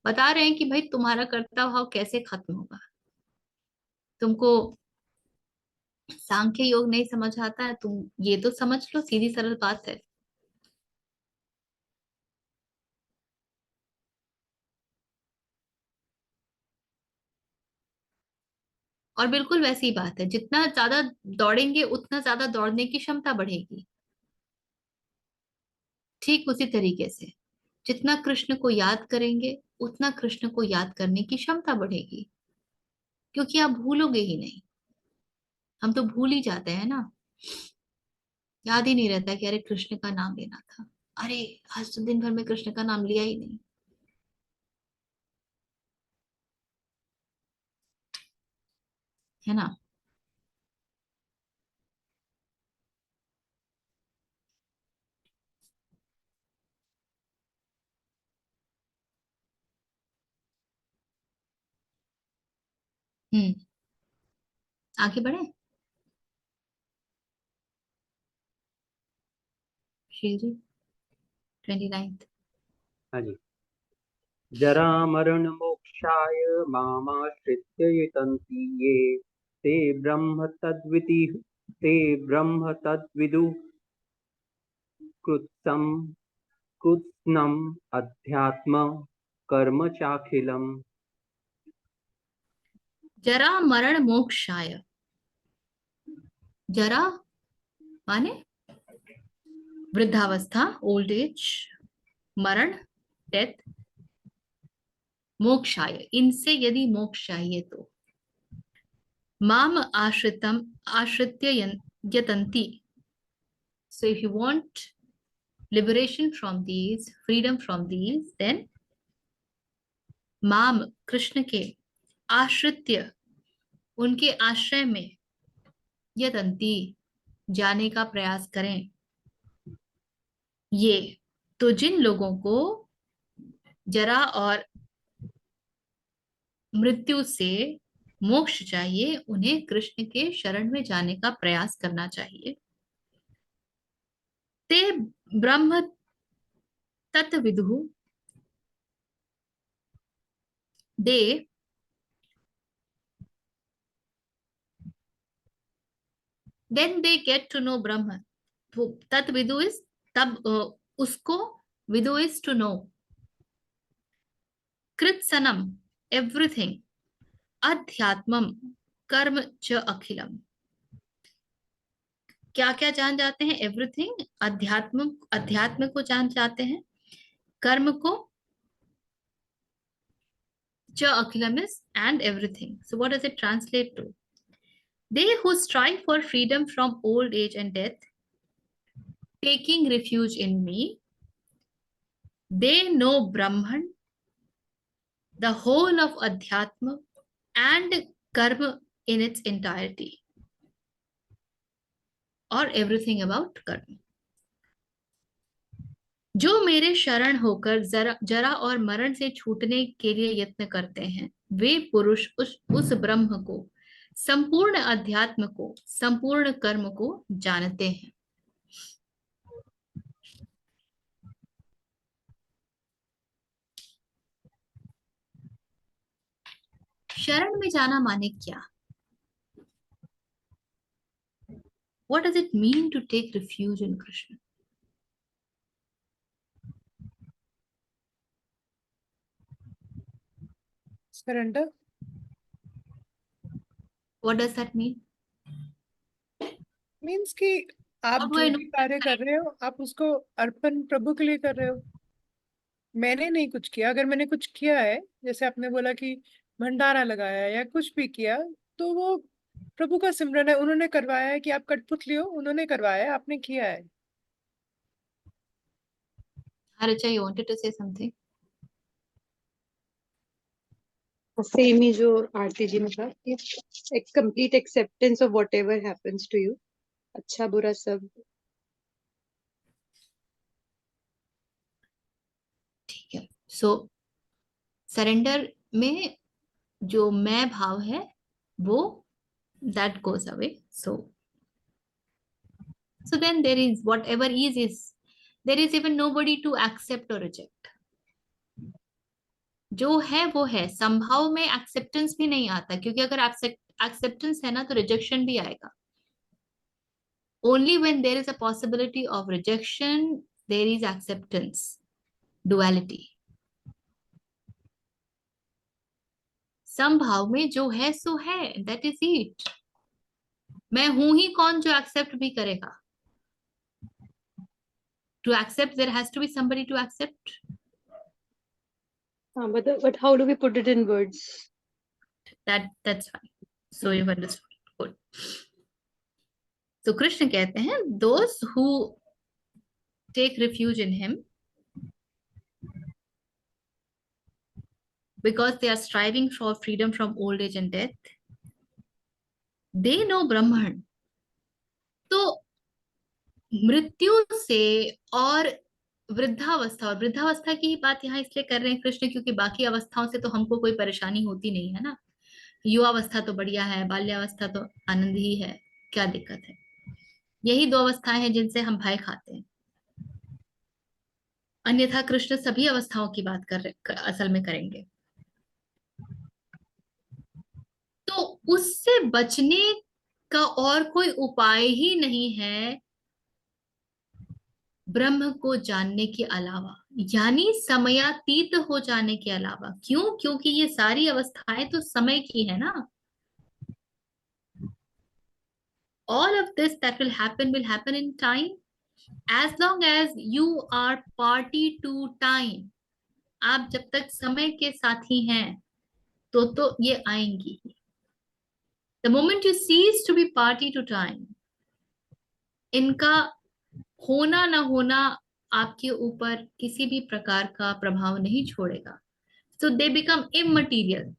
A: बता रहे हैं कि भाई तुम्हारा कर्ता भाव कैसे खत्म होगा. तुमको सांख्य योग नहीं समझ आता है, तुम ये तो समझ लो, सीधी सरल बात है. और बिल्कुल वैसी बात है, जितना ज्यादा दौड़ेंगे उतना ज्यादा दौड़ने की क्षमता बढ़ेगी. ठीक उसी तरीके से जितना कृष्ण को याद करेंगे उतना कृष्ण को याद करने की क्षमता बढ़ेगी, क्योंकि आप भूलोगे ही नहीं. हम तो भूल ही जाते हैं ना, याद ही नहीं रहता कि अरे कृष्ण का नाम लेना था, अरे आज तो दिन भर में कृष्ण का नाम लिया ही नहीं. है ना. हम्म. आगे बढ़े. शील जी 29th.
B: हाँ जी. जरा मरण मोक्षाय मामाश्रित्य यतन्ति ये ते ब्रह्म तद्विदु कृत्सम कृत्स्नम् अध्यात्म कर्म चाखिलम्.
A: जरा मरण मोक्षाय. जरा माने वृद्धावस्था, ओल्ड एज. मरण डेथ. मोक्षाय इनसे यदि मोक्ष चाहिए तो माम आश्रित्य यतन्ति. So if you want liberation from these, freedom from these, then माम कृष्ण के आश्रित्य उनके आश्रय में यतन्ति जाने का प्रयास करें. ये तो जिन लोगों को जरा और मृत्यु से मोक्ष चाहिए उन्हें कृष्ण के शरण में जाने का प्रयास करना चाहिए. ते ब्रह्म तत्विदु. दे then they get to know ब्रह्म. तो तत्विदु इज तब उसको, विदु इज टू नो. कृत्सनम एवरीथिंग. अध्यात्मम कर्म च अखिलम. क्या क्या जान जाते हैं? एवरीथिंग. अध्यात्म को जान जाते हैं, कर्म को, च अखिलम is and everything. So what does it translate to? They who strive for freedom from old age and death, taking refuge in me, they know Brahman, the whole of Adhyatma and Karma in its entirety, or everything about Karma. जो मेरे शरण होकर जरा और मरण से छूटने के लिए यत्न करते हैं, वे पुरुष उस ब्रह्म को, संपूर्ण अध्यात्म को, संपूर्ण कर्म को जानते हैं. शरण में जाना माने क्या? What does it mean to take refuge in Krishna?
F: Surrender.
A: What does that mean?
F: Means कि आप
A: अब वो
F: जो भी कार्य कर रहे हो आप उसको अर्पण प्रभु के लिए कर रहे हो। मैंने नहीं कुछ किया। अगर मैंने कुछ किया है, जैसे आपने बोला कि भंडारा लगाया या कुछ भी किया, तो वो प्रभु का सिमरन है। उन्होंने करवाया है कि आप कठपुतली हो, उन्होंने करवाया है, आपने किया है।
A: Haricha, you wanted to say something?
D: Same ही जो आरती जी ने कहा कि एक complete acceptance of whatever happens to you, अच्छा बुरा सब।
A: ठीक है। सो सरेंडर में जो मैं भाव है वो that goes away. So then there is whatever is there is even nobody to accept or reject. जो है वो है। संभाव में एक्सेप्टेंस भी नहीं आता, क्योंकि अगर एक्सेप्टेंस है ना तो रिजेक्शन भी आएगा। Only when there is a possibility of rejection there is acceptance, duality. संभाव में जो है सो है, that is it. मैं हूं ही कौन जो एक्सेप्ट भी करेगा। To accept there has to be somebody to accept.
D: हाँ, but how do we put it in words?
A: That's fine. So you've understood. Good. So Krishna कहते हैं those who take refuge in him because they are striving for freedom from old age and death, they know Brahman. तो मृत्यु से और वृद्धावस्था की बात यहाँ इसलिए कर रहे हैं कृष्ण, क्योंकि बाकी अवस्थाओं से तो हमको कोई परेशानी होती नहीं है ना। युवावस्था तो बढ़िया है, बाल्यावस्था तो आनंद ही है, क्या दिक्कत है। यही दो अवस्थाएं हैं जिनसे हम भय खाते हैं। अन्यथा कृष्ण सभी अवस्थाओं की बात असल में करेंगे। तो उससे बचने का और कोई उपाय ही नहीं है ब्रह्म को जानने के अलावा, यानी समयातीत हो जाने के अलावा। क्यों? क्योंकि ये सारी अवस्थाएं तो समय की है ना। All of this that will happen in time, as long as you are party to time. आप जब तक समय के साथी हैं तो ये आएंगी। The moment you cease to be party to time, इनका होना ना होना आपके ऊपर किसी भी प्रकार का प्रभाव नहीं छोड़ेगा। So they become immaterial.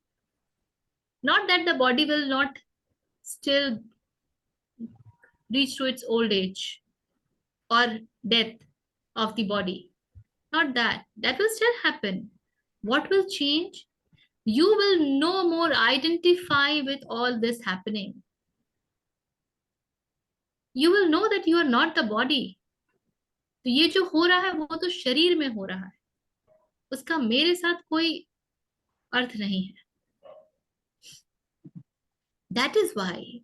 A: Not that the body will not still reach to its old age or death of the body. Not that. That will still happen. What will change? You will no more identify with all this happening. You will know that you are not the body. तो ये जो हो रहा है वो तो शरीर में हो रहा है, उसका मेरे साथ कोई अर्थ नहीं है। That is why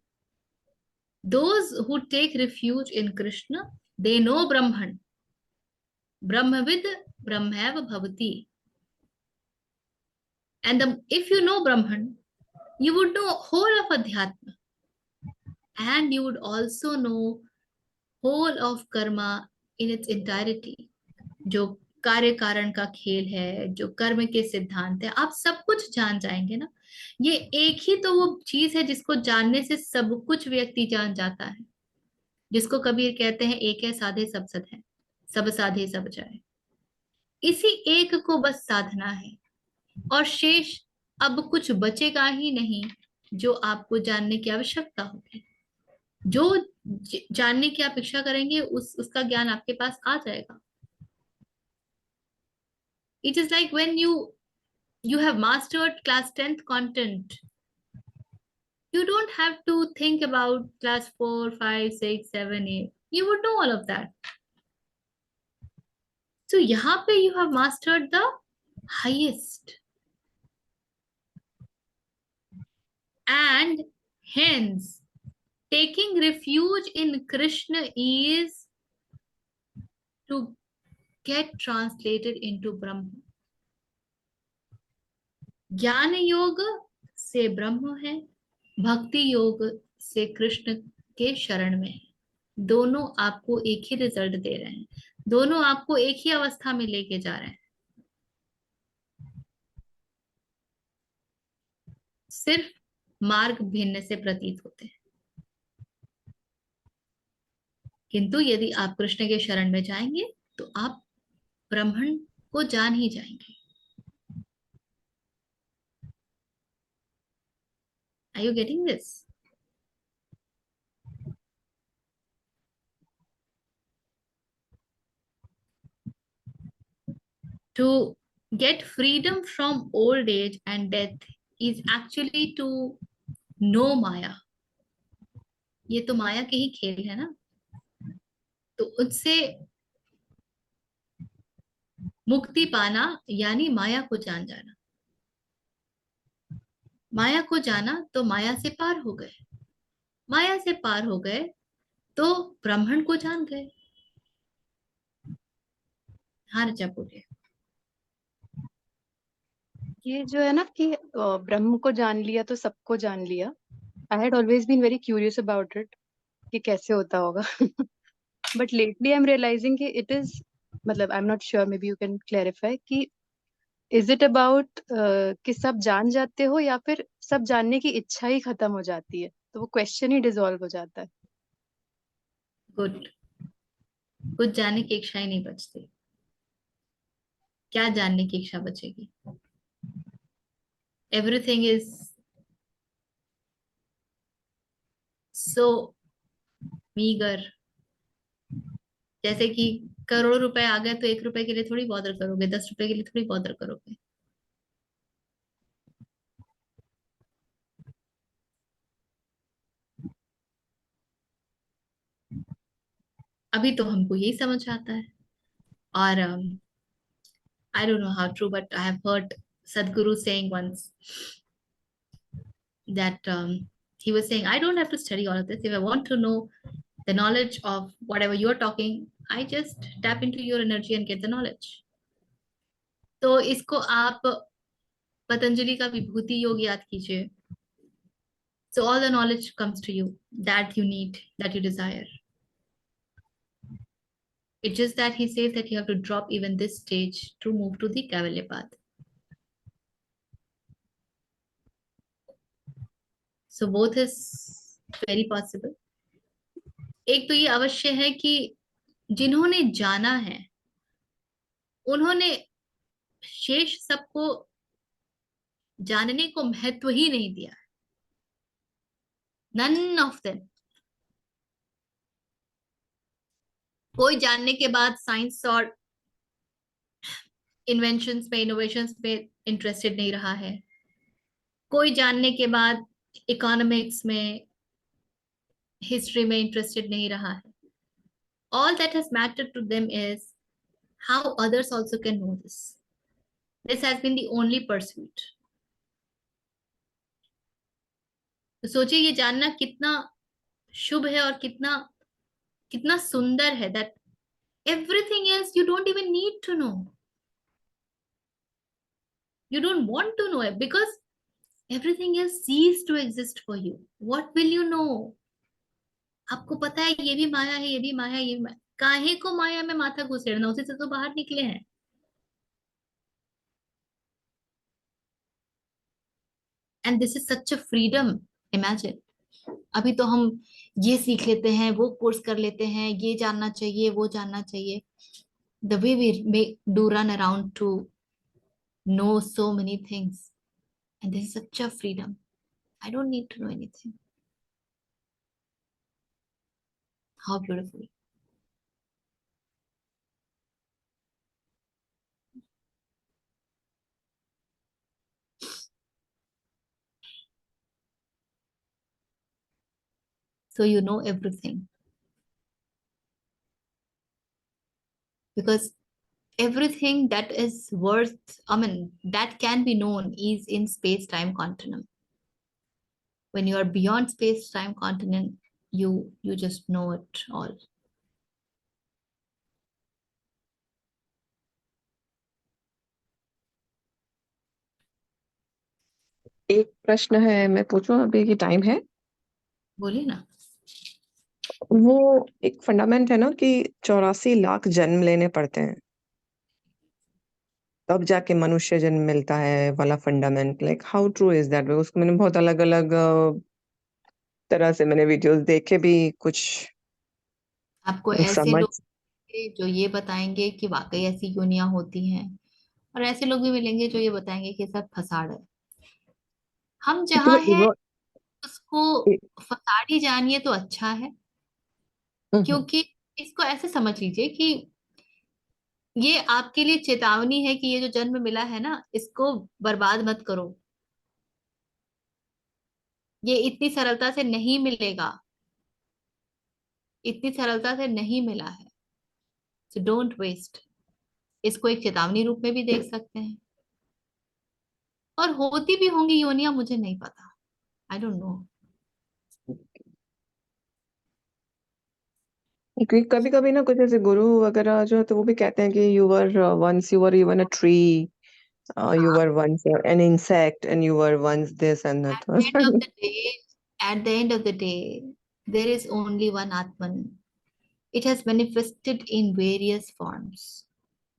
A: those who take refuge in Krishna, they know Brahman. Brahmavid Brahmaiva Bhavati. And if you know Brahman, you would know whole of Adhyatma. And you would also know whole of karma in its entirety. जो कार्य कारण का खेल है, जो कर्म के सिद्धांत है, आप सब कुछ जान जाएंगे ना। ये एक ही तो वो चीज है जिसको जानने से सब कुछ व्यक्ति जान जाता है, जिसको कबीर कहते हैं एक है साधे सब सद है, सब साधे सब जाए। इसी एक को बस साधना है और शेष अब कुछ बचेगा ही नहीं जो आपको जानने की आवश्यकता होगी। जो जानने की आप इच्छा करेंगे उसका ज्ञान आपके पास आ जाएगा। It is like when you have mastered class 10th content, you don't have to think about class 4, 5, 6, 7, 8. You would know all of that. So यहाँ पे you have mastered the highest, and hence taking refuge in Krishna is to get translated into Brahma. ज्ञान योग से ब्रह्म है, भक्ति योग से कृष्ण के शरण में है। दोनों आपको एक ही रिजल्ट दे रहे हैं, दोनों आपको एक ही अवस्था में लेके जा रहे हैं, सिर्फ मार्ग भिन्न से प्रतीत होते हैं। किंतु यदि आप कृष्ण के शरण में जाएंगे तो आप ब्रह्मन को जान ही जाएंगे। Are you getting this? To get freedom from old age and death is actually to know Maya. ये तो माया के ही खेल है ना, तो उससे मुक्ति पाना यानी माया को जान जाना। माया को जाना तो माया से पार हो गए, माया से पार हो गए तो ब्राह्मण को जान गए। हाँ रचा बोलिए।
D: ये जो है ना कि ब्रह्म को जान लिया तो सबको जान लिया, I had always been very curious about it कि कैसे होता होगा। But lately I am realising कि इट इज, मतलब I am not sure, maybe you can clarify कि इज इट अबाउट कि सब जान जाते हो या फिर सब जानने की इच्छा ही खत्म हो जाती है, तो वो क्वेश्चन ही डिसॉल्व हो जाता है।
A: गुड। कुछ जानने की इच्छा ही नहीं बचती। क्या जानने की इच्छा बचेगी? Everything is so meagre. जैसे कि करोड़ों रुपए आ गए तो 1 रुपए के लिए थोड़ी बॉदर करोगे, 10 रुपए के लिए थोड़ी बॉदर करोगे। अभी तो हमको यही समझ आता है। और I don't know how true, but I have heard Sadhguru saying once that he was saying, I don't have to study all of this. If I want to know the knowledge of whatever you're talking, I just tap into your energy and get the knowledge. तो इसको आप पतंजलि का विभूति योग याद कीजिए। So all the knowledge comes to you that you need, that you desire. It's just that he says that you have to drop even this stage to move to the Kavalya path. So both is very possible. एक तो ये अवश्य है कि जिन्होंने जाना है उन्होंने शेष सबको जानने को महत्व ही नहीं दिया। None of them. कोई जानने के बाद साइंस और इन्वेंशंस में, इनोवेशंस में इंटरेस्टेड नहीं रहा है। कोई जानने के बाद इकोनॉमिक्स में, हिस्ट्री में इंटरेस्टेड नहीं रहा है। All that has mattered to them is how others also can know this. This has been the only pursuit. तो सोचिए ये जानना कितना शुभ है और कितना कितना सुंदर है, that everything else you don't even need to know. You don't want to know it because everything else cease to exist for you. What will you know? आपको पता है ये भी माया है, ये भी माया है, ये भी माया। काहे को माया में माथा घुसेड़ना, उसी से तो बाहर निकले हैं। And this is such a freedom. Imagine, अभी तो हम ये सीख लेते हैं, वो कोर्स कर लेते हैं, ये जानना चाहिए, वो जानना चाहिए। The way we do run around to know so many things, and this is such a freedom. I don't need to know anything. How beautiful. So you know everything because everything that is worth, I mean, that can be known is in space-time continuum. When you are beyond space-time continuum, you just know it all.
E: एक प्रश्न है, मैं पूछूं अभी कि टाइम है?
A: बोलिए ना।
E: वो एक फंडामेंट है ना कि 84 लाख जन्म लेने पड़ते हैं तब जाके मनुष्य जन्म मिलता है वाला fundament, like how true is that? उसको मैंने बहुत अलग अलग तरह से मैंने वीडियोस देखे भी, कुछ
A: आपको ऐसे
E: समझ।
A: लोग मिलेंगे जो ये बताएंगे कि वाकई ऐसी योनियां होती हैं, और ऐसे लोग भी मिलेंगे जो ये बताएंगे कि सब फसाड़ है। हम
E: तो
A: जहाँ हैं
E: इवो
A: उसको फसाड़ ही जानिए तो अच्छा है।
E: हम्म,
A: क्योंकि इसको ऐसे समझ लीजिए कि ये आपके लिए चेतावनी है कि ये जो जन्म मिला है ना, इसको बर्बाद मत करो। ये इतनी सरलता से नहीं मिलेगा, इतनी सरलता से नहीं मिला है। So don't waste. इसको एक चेतावनी रूप में भी देख सकते हैं। और होती भी होंगी योनियां, मुझे नहीं पता, आई डोंट नो।
E: क्योंकि कभी कभी ना कुछ ऐसे गुरु वगैरह जो है तो वो भी कहते हैं कि you were even a tree, you were once an insect and you were once this and that.
A: End of the day, at the end of the day, there is only one Atman. It has manifested in various forms.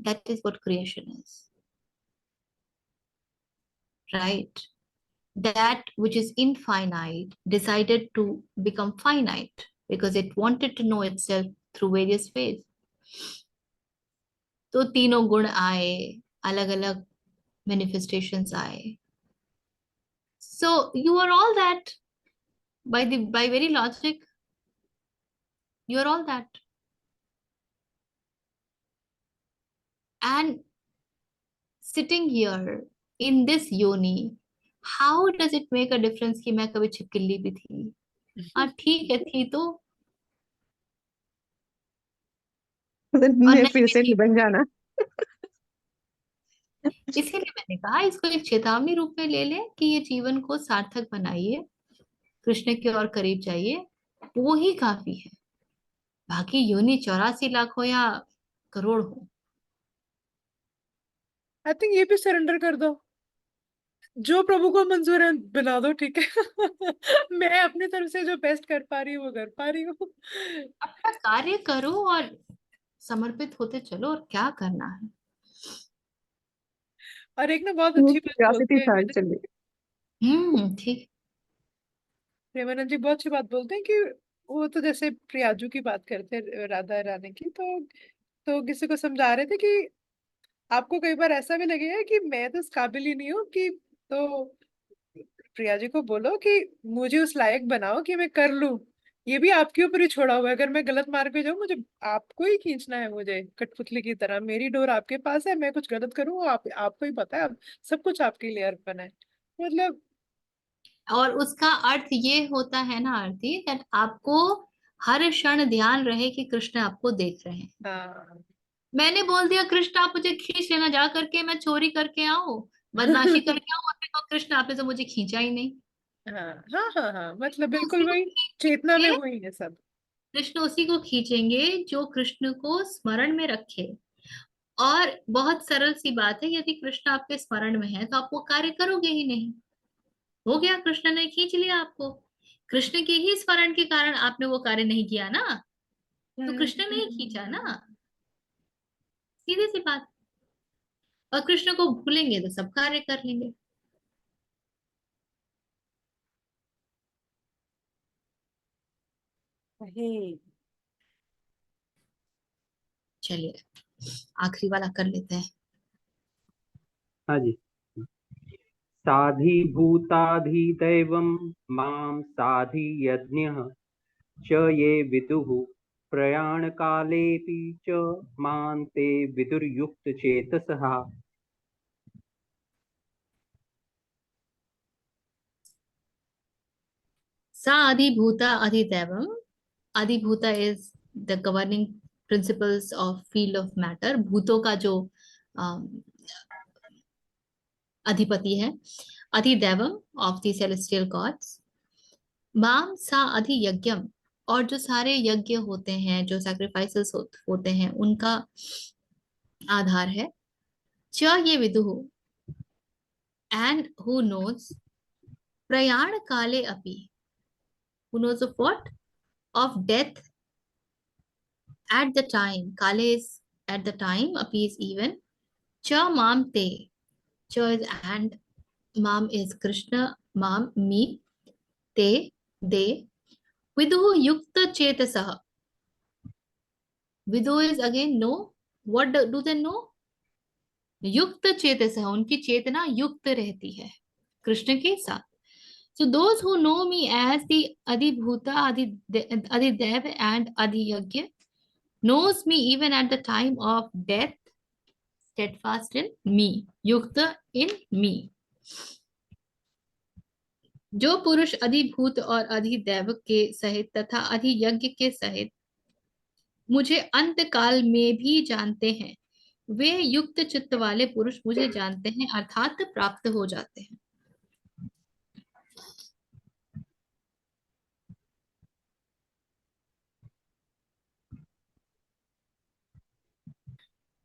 A: That is what creation is, right? That which is infinite decided to become finite because it wanted to know itself through various ways. तो तीनों गुण आए, अलग अलग manifestations आए. So you are all that by very logic. You are all that. And sitting here in this yoni, how does it make a difference कि मैं कभी छिपकली भी थी? हाँ ठीक है, थी तो, और
E: मैं
A: नहीं
E: फिर
A: भी
E: से
A: थी।
E: नहीं बन जाना।
A: इसीलिए मैंने कहा इसको एक चेतावनी रूप में ले ले कि ये जीवन को सार्थक बनाइए, कृष्ण के और करीब जाइए, वो ही काफी है। बाकी योनि 84 लाख हो या करोड़ हो।
F: आई थिंक ये भी सरेंडर कर दो, जो प्रभु को मंजूर है बना दो, ठीक है। मैं अपनी तरफ से जो बेस्ट कर पा रही हूँ वो कर पा रही हूँ।
A: अपना कार्य करो और समर्पित होते चलो, और क्या करना है।
F: और एक ना बहुत
E: वो
F: अच्छी बात बोलते
E: क्यूरियोसिटी
F: हैं
E: था चलिए।
A: ठीक।
F: प्रेमानंद जी, बहुत अच्छी बात बोलते हैं कि वो तो जैसे प्रियाजू की बात करते हैं, राधा रानी की, तो किसी को समझा रहे थे कि आपको कई बार ऐसा भी लगेगा कि मैं तो इस काबिल ही नहीं हूँ कि, तो प्रिया जी को बोलो कि मुझे उस लायक बनाओ कि मैं कर लूं। ये भी आपके ऊपर ही छोड़ा हुआ है, अगर मैं गलत मार्ग पे जाऊं, मुझे आपको ही खींचना है, मुझे कठपुतली की तरह मेरी डोर आपके पास है, मैं कुछ गलत करूँ आपको ही पता है, सब कुछ आपके लिए अर्पण है, मतलब।
A: और उसका अर्थ ये होता है ना आरती, दैट आपको हर क्षण ध्यान रहे कि कृष्ण आपको देख रहे हैं।
F: हाँ।
A: मैंने बोल दिया कृष्ण आप मुझे खींच लेना, जा करके मैं चोरी करके आऊं, बदमाशी करके आऊं, और देखो कृष्ण आपने तो मुझे खींचा ही नहीं।
F: हाँ हाँ हाँ हाँ, मतलब
A: तो उसी
F: बिल्कुल
A: को
F: वही चेतना में
A: खींचेंगे,
F: वही है सब।
A: कृष्ण उसी को खींचेंगे जो कृष्ण को स्मरण में रखे। और बहुत सरल सी बात है, यदि कृष्ण आपके स्मरण में है तो आप वो कार्य करोगे ही नहीं। हो गया, कृष्ण ने खींच लिया आपको। कृष्ण के ही स्मरण के कारण आपने वो कार्य नहीं किया ना, तो कृष्ण ने ही खींचा ना, सीधी सी बात। और कृष्ण को भूलेंगे तो सब कार्य कर लेंगे।
F: वही।
A: चलिए आखिरी वाला कर लेते हैं।
B: हाँ जी। साधिभूताधिदैवं मां साधियज्ञः च ये विदुः प्रयाणकालेऽपि च मां ते विदुर्युक्तचेतसः।
A: सा अधिभूता अधिदैवम। अधिभूता is the governing principles of field of matter, भूतों का जो अम, अधिपति है। अधिदैवम ऑफ द सेलेस्टियल गॉड्स। माम सा अधियज्ञम, और जो सारे यज्ञ होते हैं, जो सैक्रिफाइसेस होते हैं, उनका आधार है। च ये विदुः, एंड हु नोज प्रयाण काले अपि, who knows of what, of death at the time, Kale is at the time, Api is even, Cha Mam Te, Cha is and, Mam is Krishna, Mam me, Te, they, Viduhu Yukta Chetasah. Vidu is again know. What do they know? युक्त चेतसः, उनकी चेतना युक्त रहती है कृष्ण के साथ. So those who know me as the Adibhuta, Adidev and Adiyagya knows me even at the time of death, steadfast in me, yukta in me. जो पुरुष अधिभूत और अधिदैव के सहित तथा अधियज्ञ के सहित मुझे अंत काल में भी जानते हैं, वे युक्त चित्त वाले पुरुष मुझे जानते हैं, अर्थात प्राप्त हो जाते हैं.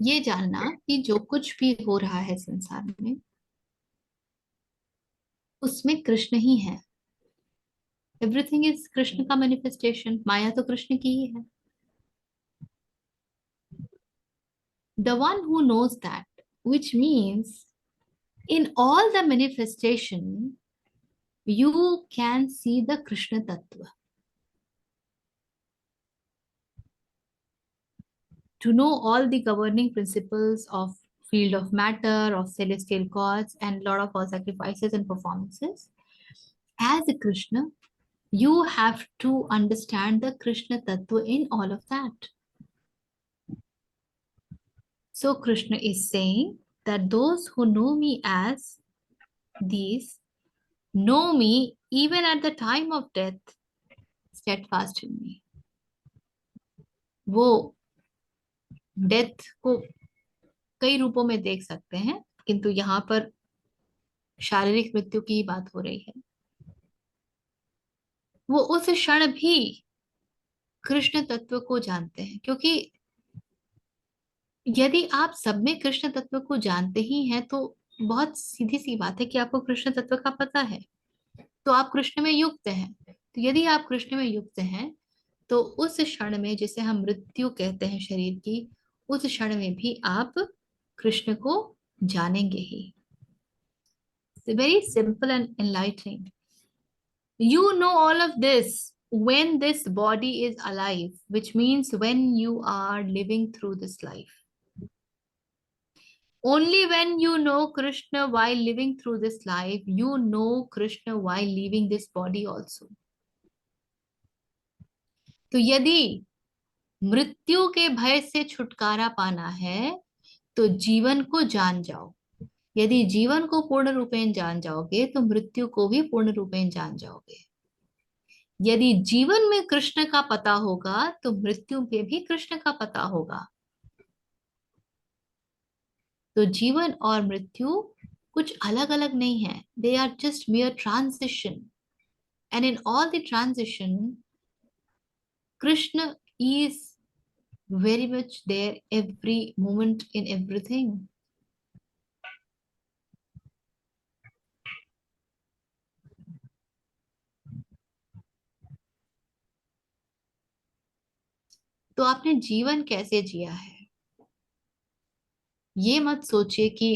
A: ये जानना कि जो कुछ भी हो रहा है संसार में उसमें कृष्ण ही है. एवरीथिंग इज कृष्ण का मैनिफेस्टेशन. माया तो कृष्ण की ही है. The one who knows that, which means in all the manifestation you can see the Krishna Tattva. To know all the governing principles of field of matter, of celestial gods, and lot of our sacrifices and performances, as a Krishna, you have to understand the Krishna Tattva in all of that. So Krishna is saying that those who know me as these know me even at the time of death, steadfast in me. वो डेथ को कई रूपों में देख सकते हैं, किंतु यहाँ पर शारीरिक मृत्यु की बात हो रही है. वो उस क्षण भी कृष्ण तत्व को जानते हैं, क्योंकि यदि आप सब में कृष्ण तत्व को जानते ही हैं तो बहुत सीधी सी बात है कि आपको कृष्ण तत्व का पता है, तो आप कृष्ण में युक्त हैं. तो यदि आप कृष्ण में युक्त हैं तो उस क्षण में, जिसे हम मृत्यु कहते हैं शरीर की, उस क्षण में भी आप कृष्ण को जानेंगे ही. Very simple and enlightening. You know all of this when this body is alive, which means when you are living through this life. Only when you know Krishna while living through this life, you know Krishna while leaving this body also. तो यदि मृत्यु के भय से छुटकारा पाना है तो जीवन को जान जाओ. यदि जीवन को पूर्ण रूपेण जान जाओगे तो मृत्यु को भी पूर्ण रूपेण जान जाओगे. यदि जीवन में कृष्ण का पता होगा तो मृत्यु में भी कृष्ण का पता होगा. तो जीवन और मृत्यु कुछ अलग अलग नहीं है. They are just mere transition. And in all the transition, Krishna is very much there every moment in everything. तो आपने जीवन कैसे जिया है? ये मत सोचिए कि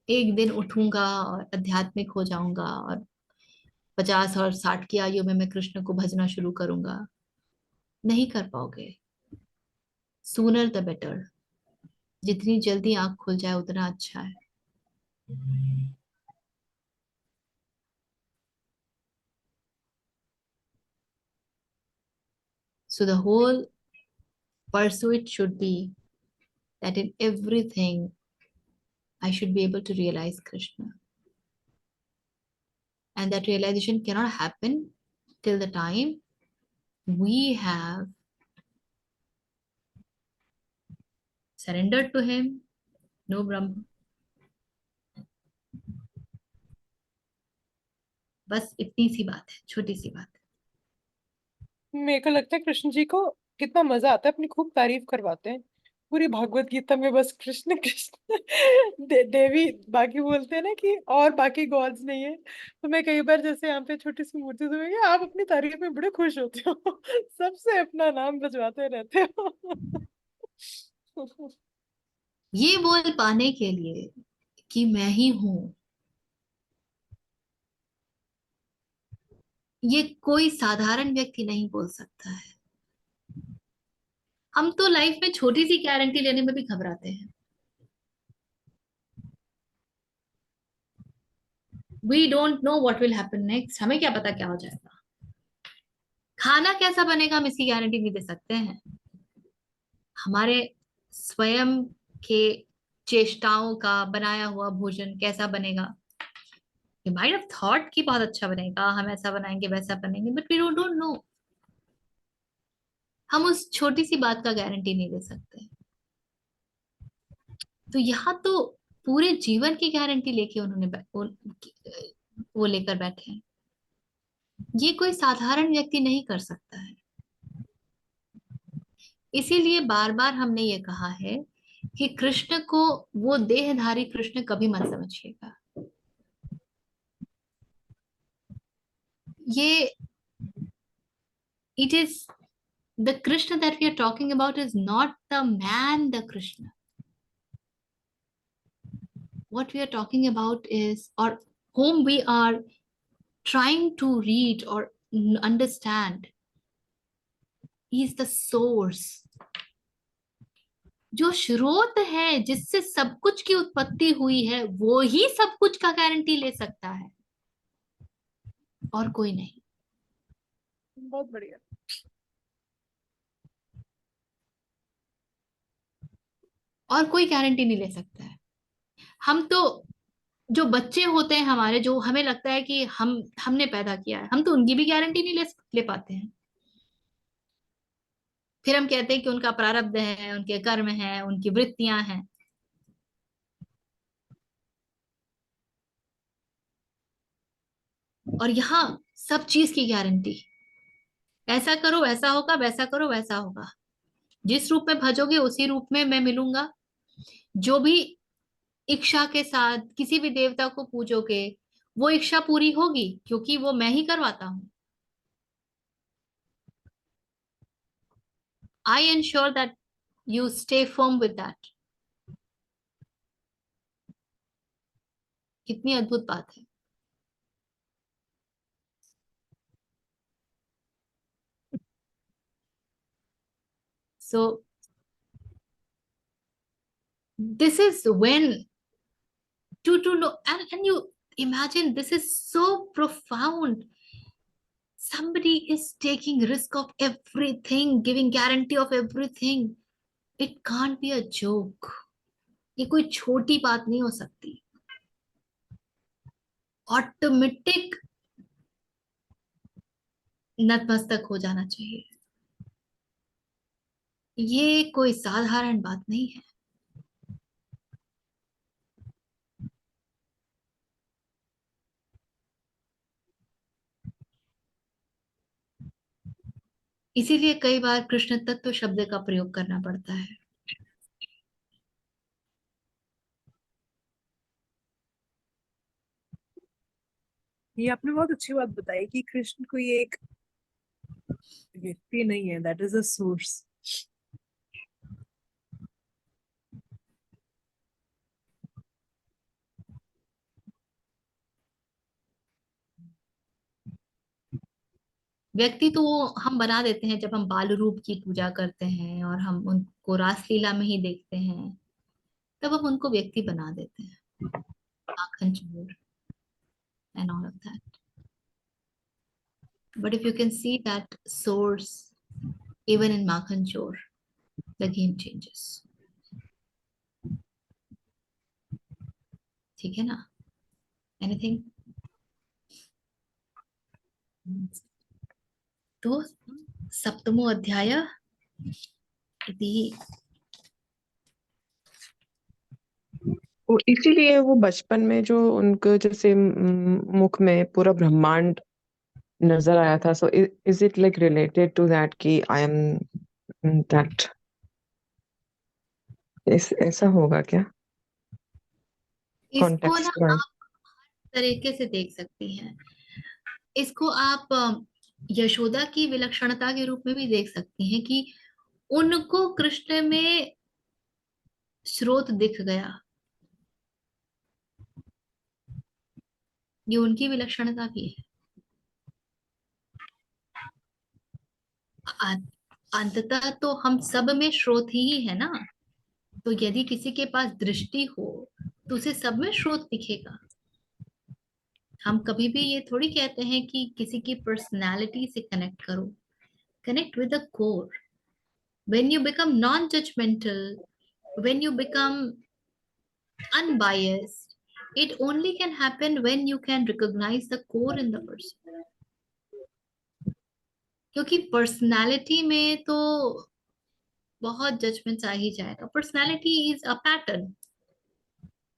A: एक दिन उठूंगा और आध्यात्मिक हो जाऊंगा और 50 और 60 की आयु में मैं कृष्ण को भजना शुरू करूंगा. नहीं कर पाओगे. Sooner the better. जितनी जल्दी आंख खुल जाए उतना अच्छा है. So the whole pursuit should be that in everything I should be able to realize Krishna. And that realization cannot happen till the time we have surrendered to him. No Brahma. बस इतनी सी बात है, छोटी सी बात है.
F: मेरे को लगता है कृष्ण जी को कितना मजा आता है, अपनी खूब तारीफ करवाते हैं पूरी भागवत गीता में बस कृष्ण कृष्ण देवी, बाकी बोलते हैं ना कि और बाकी गॉड्स नहीं है। तो मैं कई बार जैसे यहाँ पे छोटी सी मूर्ति तो मैं आप अपनी तारीफ में बड़े खुश होते हो सबसे अपना नाम बजवाते रहते हो
A: ये बोल पाने के लिए कि मैं ही हूं, ये कोई साधारण व्यक्ति नहीं बोल सकता है। हम तो लाइफ में छोटी सी गारंटी लेने में भी घबराते हैं। We don't know what will happen next, हमें क्या पता क्या हो जाएगा। खाना कैसा बनेगा हम इसकी गारंटी नहीं दे सकते हैं। हमारे स्वयं के चेष्टाओं का बनाया हुआ भोजन कैसा बनेगा, you might have thought कि बहुत अच्छा बनेगा, हम ऐसा बनाएंगे वैसा बनेंगे, बट वी डोंट नो। हम उस छोटी सी बात का गारंटी नहीं दे सकते। तो यहाँ तो पूरे जीवन की गारंटी लेके उन्होंने वो लेकर बैठे हैं। ये कोई साधारण व्यक्ति नहीं कर सकता है। इसीलिए बार बार हमने ये कहा है कि कृष्ण को वो देहधारी कृष्ण कभी मत समझिएगा। ये it is the Krishna that we are talking about is not the man, the Krishna. What we are talking about is, or whom we are trying to read or understand, he is the source. जो स्रोत है जिससे सब कुछ की उत्पत्ति हुई है, वो ही सब कुछ का गारंटी ले सकता है, और कोई नहीं।
F: बहुत बढ़िया।
A: और कोई गारंटी नहीं ले सकता है। हम तो जो बच्चे होते हैं हमारे, जो हमें लगता है कि हमने पैदा किया है, हम तो उनकी भी गारंटी नहीं ले पाते हैं। फिर हम कहते हैं कि उनका प्रारब्ध है, उनके कर्म हैं, उनकी वृत्तियां हैं। और यहाँ सब चीज की गारंटी, ऐसा करो ऐसा होगा, वैसा करो वैसा होगा, जिस रूप में भजोगे उसी रूप में मैं मिलूंगा। जो भी इच्छा के साथ किसी भी देवता को पूजोगे, वो इच्छा पूरी होगी, क्योंकि वो मैं ही करवाता हूं। I ensure that you stay firm with that. कितनी अद्भुत बात है। So this is when to know, and you imagine, this is so profound. Somebody is taking risk of everything, giving guarantee of everything. It can't be a joke. ये कोई छोटी बात नहीं हो सकती। ऑटोमेटिक नतमस्तक हो जाना चाहिए। ये कोई साधारण बात नहीं है। इसीलिए कई बार कृष्ण तत्व शब्द का प्रयोग करना पड़ता है।
F: ये आपने बहुत अच्छी बात बताई कि कृष्ण कोई एक व्यक्ति नहीं है, दैट इज अ सोर्स।
A: व्यक्ति तो वो हम बना देते हैं जब हम बाल रूप की पूजा करते हैं और हम उनको रासलीला में ही देखते हैं, तब हम उनको व्यक्ति बना देते हैं, माखन चोर and all of that. But if you can see that source even in Makhan Chor, the game changes. ठीक है ना? Anything? तो सप्तमो अध्याय इति।
E: इसीलिए वो बचपन में जो उनको जैसे मुख में पूरा ब्रह्मांड नजर आया था, so is it like related to that कि आई एम दैट ऐसा होगा क्या?
A: इसको ना
E: कॉन्टेक्स्ट में।
A: आप तरीके से देख सकती हैं। इसको आप यशोदा की विलक्षणता के रूप में भी देख सकती हैं कि उनको कृष्ण में स्रोत दिख गया। ये उनकी विलक्षणता भी है। अंततः तो हम सब में स्रोत ही है ना। तो यदि किसी के पास दृष्टि हो तो उसे सब में स्रोत दिखेगा। हम कभी भी ये थोड़ी कहते हैं कि किसी की पर्सनालिटी से कनेक्ट करो। Connect with the core. When you become non judgmental, when you become unbiased, it only can happen when you can recognize the core in the person. क्योंकि पर्सनालिटी में तो बहुत जजमेंट आ ही जाएगा। Personality is a pattern.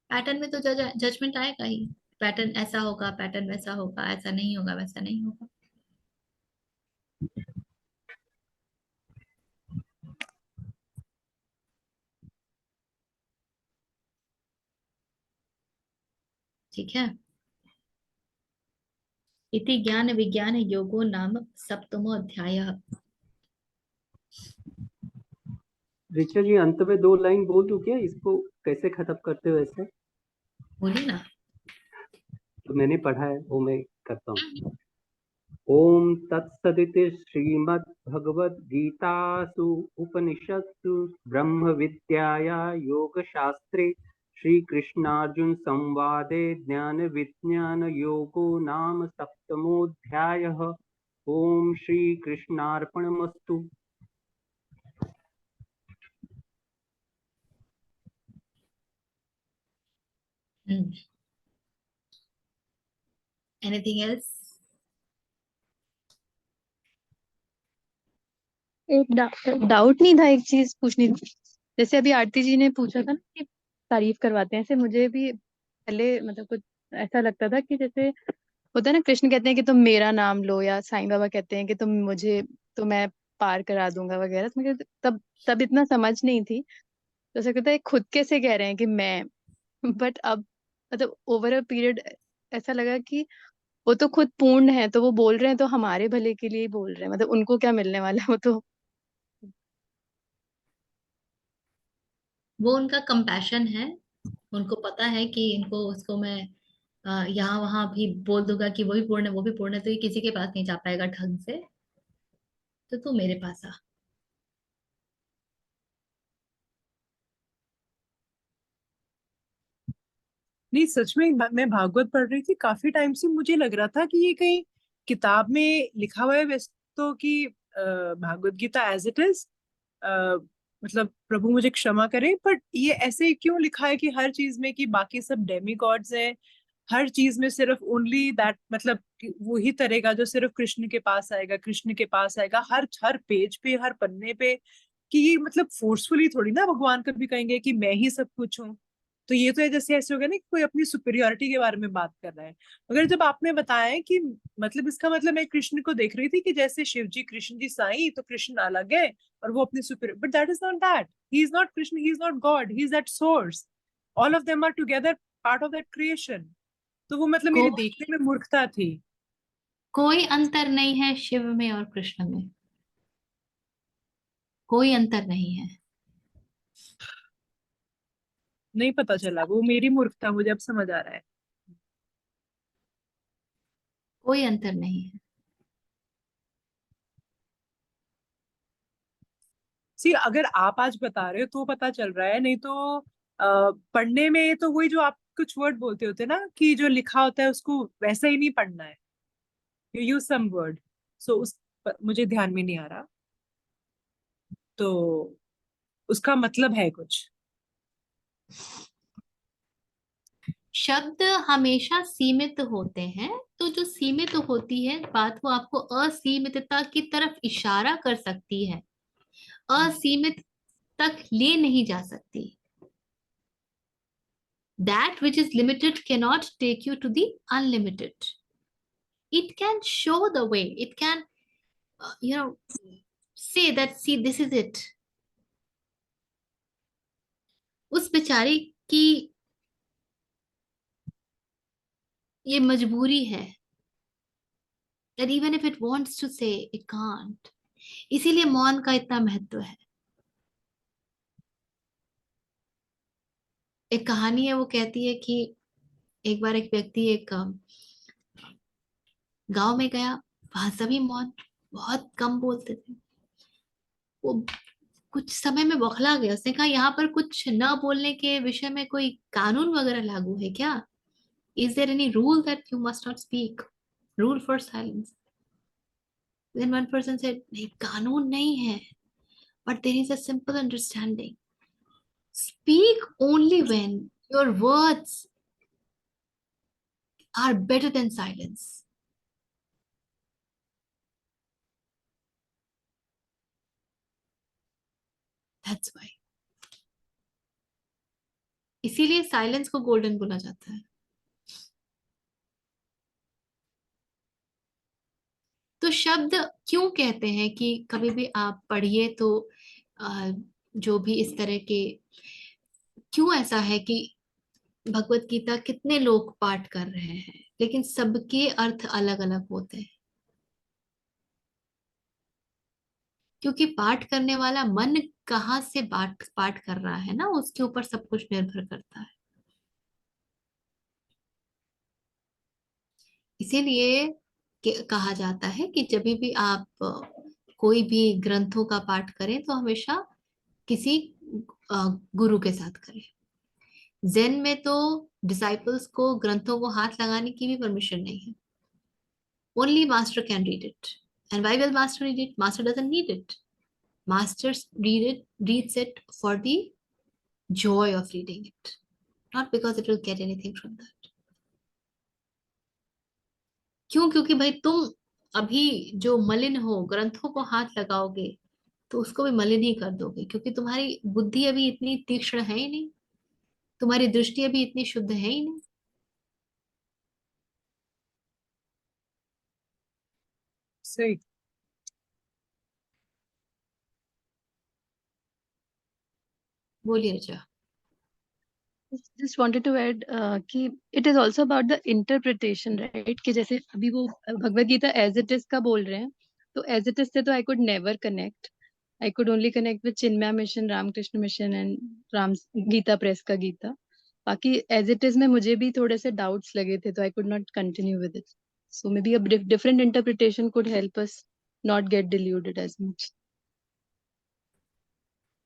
A: Pattern में तो जजमेंट आएगा ही। पैटर्न ऐसा होगा, पैटर्न वैसा होगा, ऐसा नहीं होगा, वैसा नहीं होगा। ठीक है। इति ज्ञान विज्ञान योगो नाम सप्तमो अध्यायः।
B: ऋचा जी अंत में 2 लाइन बोल दूं क्या? इसको कैसे खत्म करते हो ऐसे?
A: बोलिए ना।
B: तो मैंने पढ़ा है वो मैं करता हूँ। ओम तत्सदिति श्रीमद्भगवद्गीतासु उपनिषत्सु ब्रह्म विद्याया योगशास्त्रे श्रीकृष्णार्जुन संवादे ज्ञान विज्ञान योगो नाम सप्तमोऽध्यायः। ओम श्री कृष्णार्पणमस्तु।
A: Anything else?
D: एक डाउट नहीं था, एक चीज पूछनी थी। जैसे अभी आरती जी ने पूछा था ना कि तारीफ करवाते हैं, ऐसे मुझे भी पहले मतलब कुछ ऐसा लगता था कि जैसे होता है ना, कृष्ण कहते हैं कि तुम मेरा नाम लो, या साईं बाबा कहते हैं कि तुम मुझे, तो मैं पार करा दूंगा वगैरह। तो मुझे तब तब इतना समझ नहीं थी। तो ऐसा कहता है खुद कैसे कह रहे हैं कि मैं। बट अब मतलब ओवर अ पीरियड ऐसा लगा कि वो तो खुद पूर्ण है, तो वो बोल रहे हैं तो हमारे भले के लिए ही बोल रहे हैं। मतलब उनको क्या मिलने वाला है, वो तो।
A: वो उनका कंपैशन है। उनको पता है कि इनको उसको मैं यहाँ वहां भी बोल दूंगा कि वो भी पूर्ण है, वो भी पूर्ण है, तो ये किसी के पास नहीं जा पाएगा ढंग से। तो तू मेरे पास आ।
F: नहीं, सच में मैं भागवत पढ़ रही थी काफी टाइम से, मुझे लग रहा था कि ये कहीं किताब में लिखा हुआ है वैसे तो, कि Bhagavad Gita as it is, मतलब प्रभु मुझे क्षमा करें, बट ये ऐसे क्यों लिखा है कि हर चीज में कि बाकी सब डेमी गॉड्स हैं, हर चीज में सिर्फ ओनली दैट, मतलब कि वो ही तरेगा जो सिर्फ कृष्ण के पास आएगा, कृष्ण के पास आएगा, हर हर पेज पे, हर पन्ने पे। कि ये मतलब फोर्सफुली थोड़ी ना भगवान कभी कहेंगे कि मैं ही सब कुछ हूँ। तो ये तो है जैसे ऐसे हो गया ना कि कोई अपनी सुपीरियोरिटी के बारे में बात कर रहा है। मगर जब आपने बताया है कि मतलब इसका मतलब मैं कृष्ण को देख रही थी कि जैसे शिव जी कृष्ण जी साईं, तो कृष्ण अलग है और वो अपनी superior, but that is not that. He is not Krishna, he is not God, he is that source. All of them are together part of that creation. तो वो मतलब
A: को
F: मेरी देखने में मूर्खता थी।
A: कोई अंतर नहीं है शिव में और कृष्ण में। कोई अंतर नहीं है।
F: नहीं पता चला, वो मेरी मूर्खता, मुझे अब समझ आ रहा है।
A: कोई अंतर नहीं है।
F: सी, अगर आप आज बता रहे हो तो पता चल रहा है, नहीं तो पढ़ने में तो वही जो आप कुछ वर्ड बोलते होते ना कि जो लिखा होता है उसको वैसा ही नहीं पढ़ना है। यू यूज सम वर्ड, सो उस मुझे ध्यान में नहीं आ रहा, तो उसका मतलब है कुछ।
A: शब्द हमेशा सीमित होते हैं। तो जो सीमित होती है बात, वो आपको असीमितता की तरफ इशारा कर सकती है, असीमित तक ले नहीं जा सकती। That which is limited cannot take you to the unlimited. It can show the way. It can, say that, see, this is it. उस बेचारी की ये मजबूरी है, that even if it wants to say it can't. इसीलिए मौन का इतना महत्व है। एक कहानी है, वो कहती है कि एक बार एक व्यक्ति एक गांव में गया, वहां सभी मौन, बहुत कम बोलते थे। वो कुछ समय में बौखला गया, उसने कहा यहाँ पर कुछ न बोलने के विषय में कोई कानून वगैरह लागू है क्या? Is there any rule that you must not speak, rule for silence? Then one person said, नहीं कानून नहीं है, but there is a simple understanding, speak only when your words are better than silence. That's why. इसीलिए साइलेंस को गोल्डन बोला जाता है। तो शब्द क्यों कहते हैं कि कभी भी आप पढ़िए तो जो भी इस तरह के, क्यों ऐसा है कि भगवत गीता कितने लोग पाठ कर रहे हैं लेकिन सबके अर्थ अलग अलग होते हैं? क्योंकि पाठ करने वाला मन कहाँ से पाठ पाठ कर रहा है ना, उसके ऊपर सब कुछ निर्भर करता है। इसीलिए कहा जाता है कि जब भी आप कोई भी ग्रंथों का पाठ करें तो हमेशा किसी गुरु के साथ करें। जेन में तो डिसाइपल्स को ग्रंथों को हाथ लगाने की भी परमिशन नहीं है। Only master can read it. And why will master read it? Master doesn't need it. Master reads it for the joy of reading it, not because it will get anything from that. क्यों? क्योंकि भाई तुम अभी जो मलिन हो ग्रंथों को हाथ लगाओगे तो उसको भी मलिन ही कर दोगे, क्योंकि तुम्हारी बुद्धि अभी इतनी तीक्ष्ण है ही नहीं, तुम्हारी दृष्टि अभी इतनी शुद्ध है ही नहीं।
F: सही।
A: बोलिए रचा।
D: just wanted to add कि it is also about the interpretation, right? कि जैसे अभी वो Bhagavad Gita as it is का बोल रहे हैं, तो as it is से तो I could never connect. I could only connect with Chinmaya mission, Ramakrishna mission and Ram Gita press का गीता। बाकी as it is में मुझे भी थोड़े से doubts लगे थे, तो I could not continue with it. So maybe a different interpretation could help us not get deluded as much.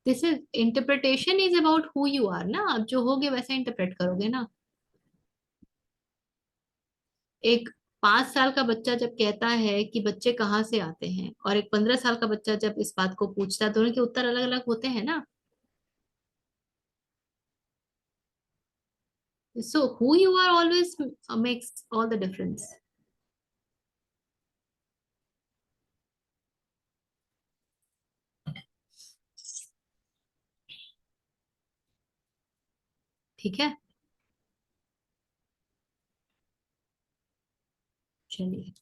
A: This is interpretation is about who you are ना, आप जो होगे वैसा इंटरप्रेट करोगे ना। एक 5 साल का बच्चा जब कहता है कि बच्चे कहाँ से आते हैं, और एक 15 साल का बच्चा जब इस बात को पूछता है, दोनों के उत्तर अलग अलग होते हैं ना। So who you are always makes all the difference. ठीक है, चलिए।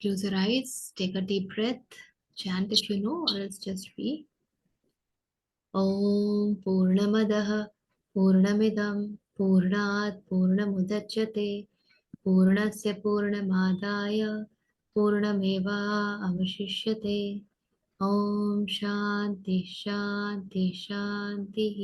A: Close your eyes, take a deep breath, chant if you know, or else just be. ॐ पूर्णमदः पूर्णमिदं पूर्णात् पूर्णमुदच्यते पूर्णस्य पूर्णमादाय पूर्णमेवावशिष्यते। ॐ शान्ति शान्ति शान्तिः।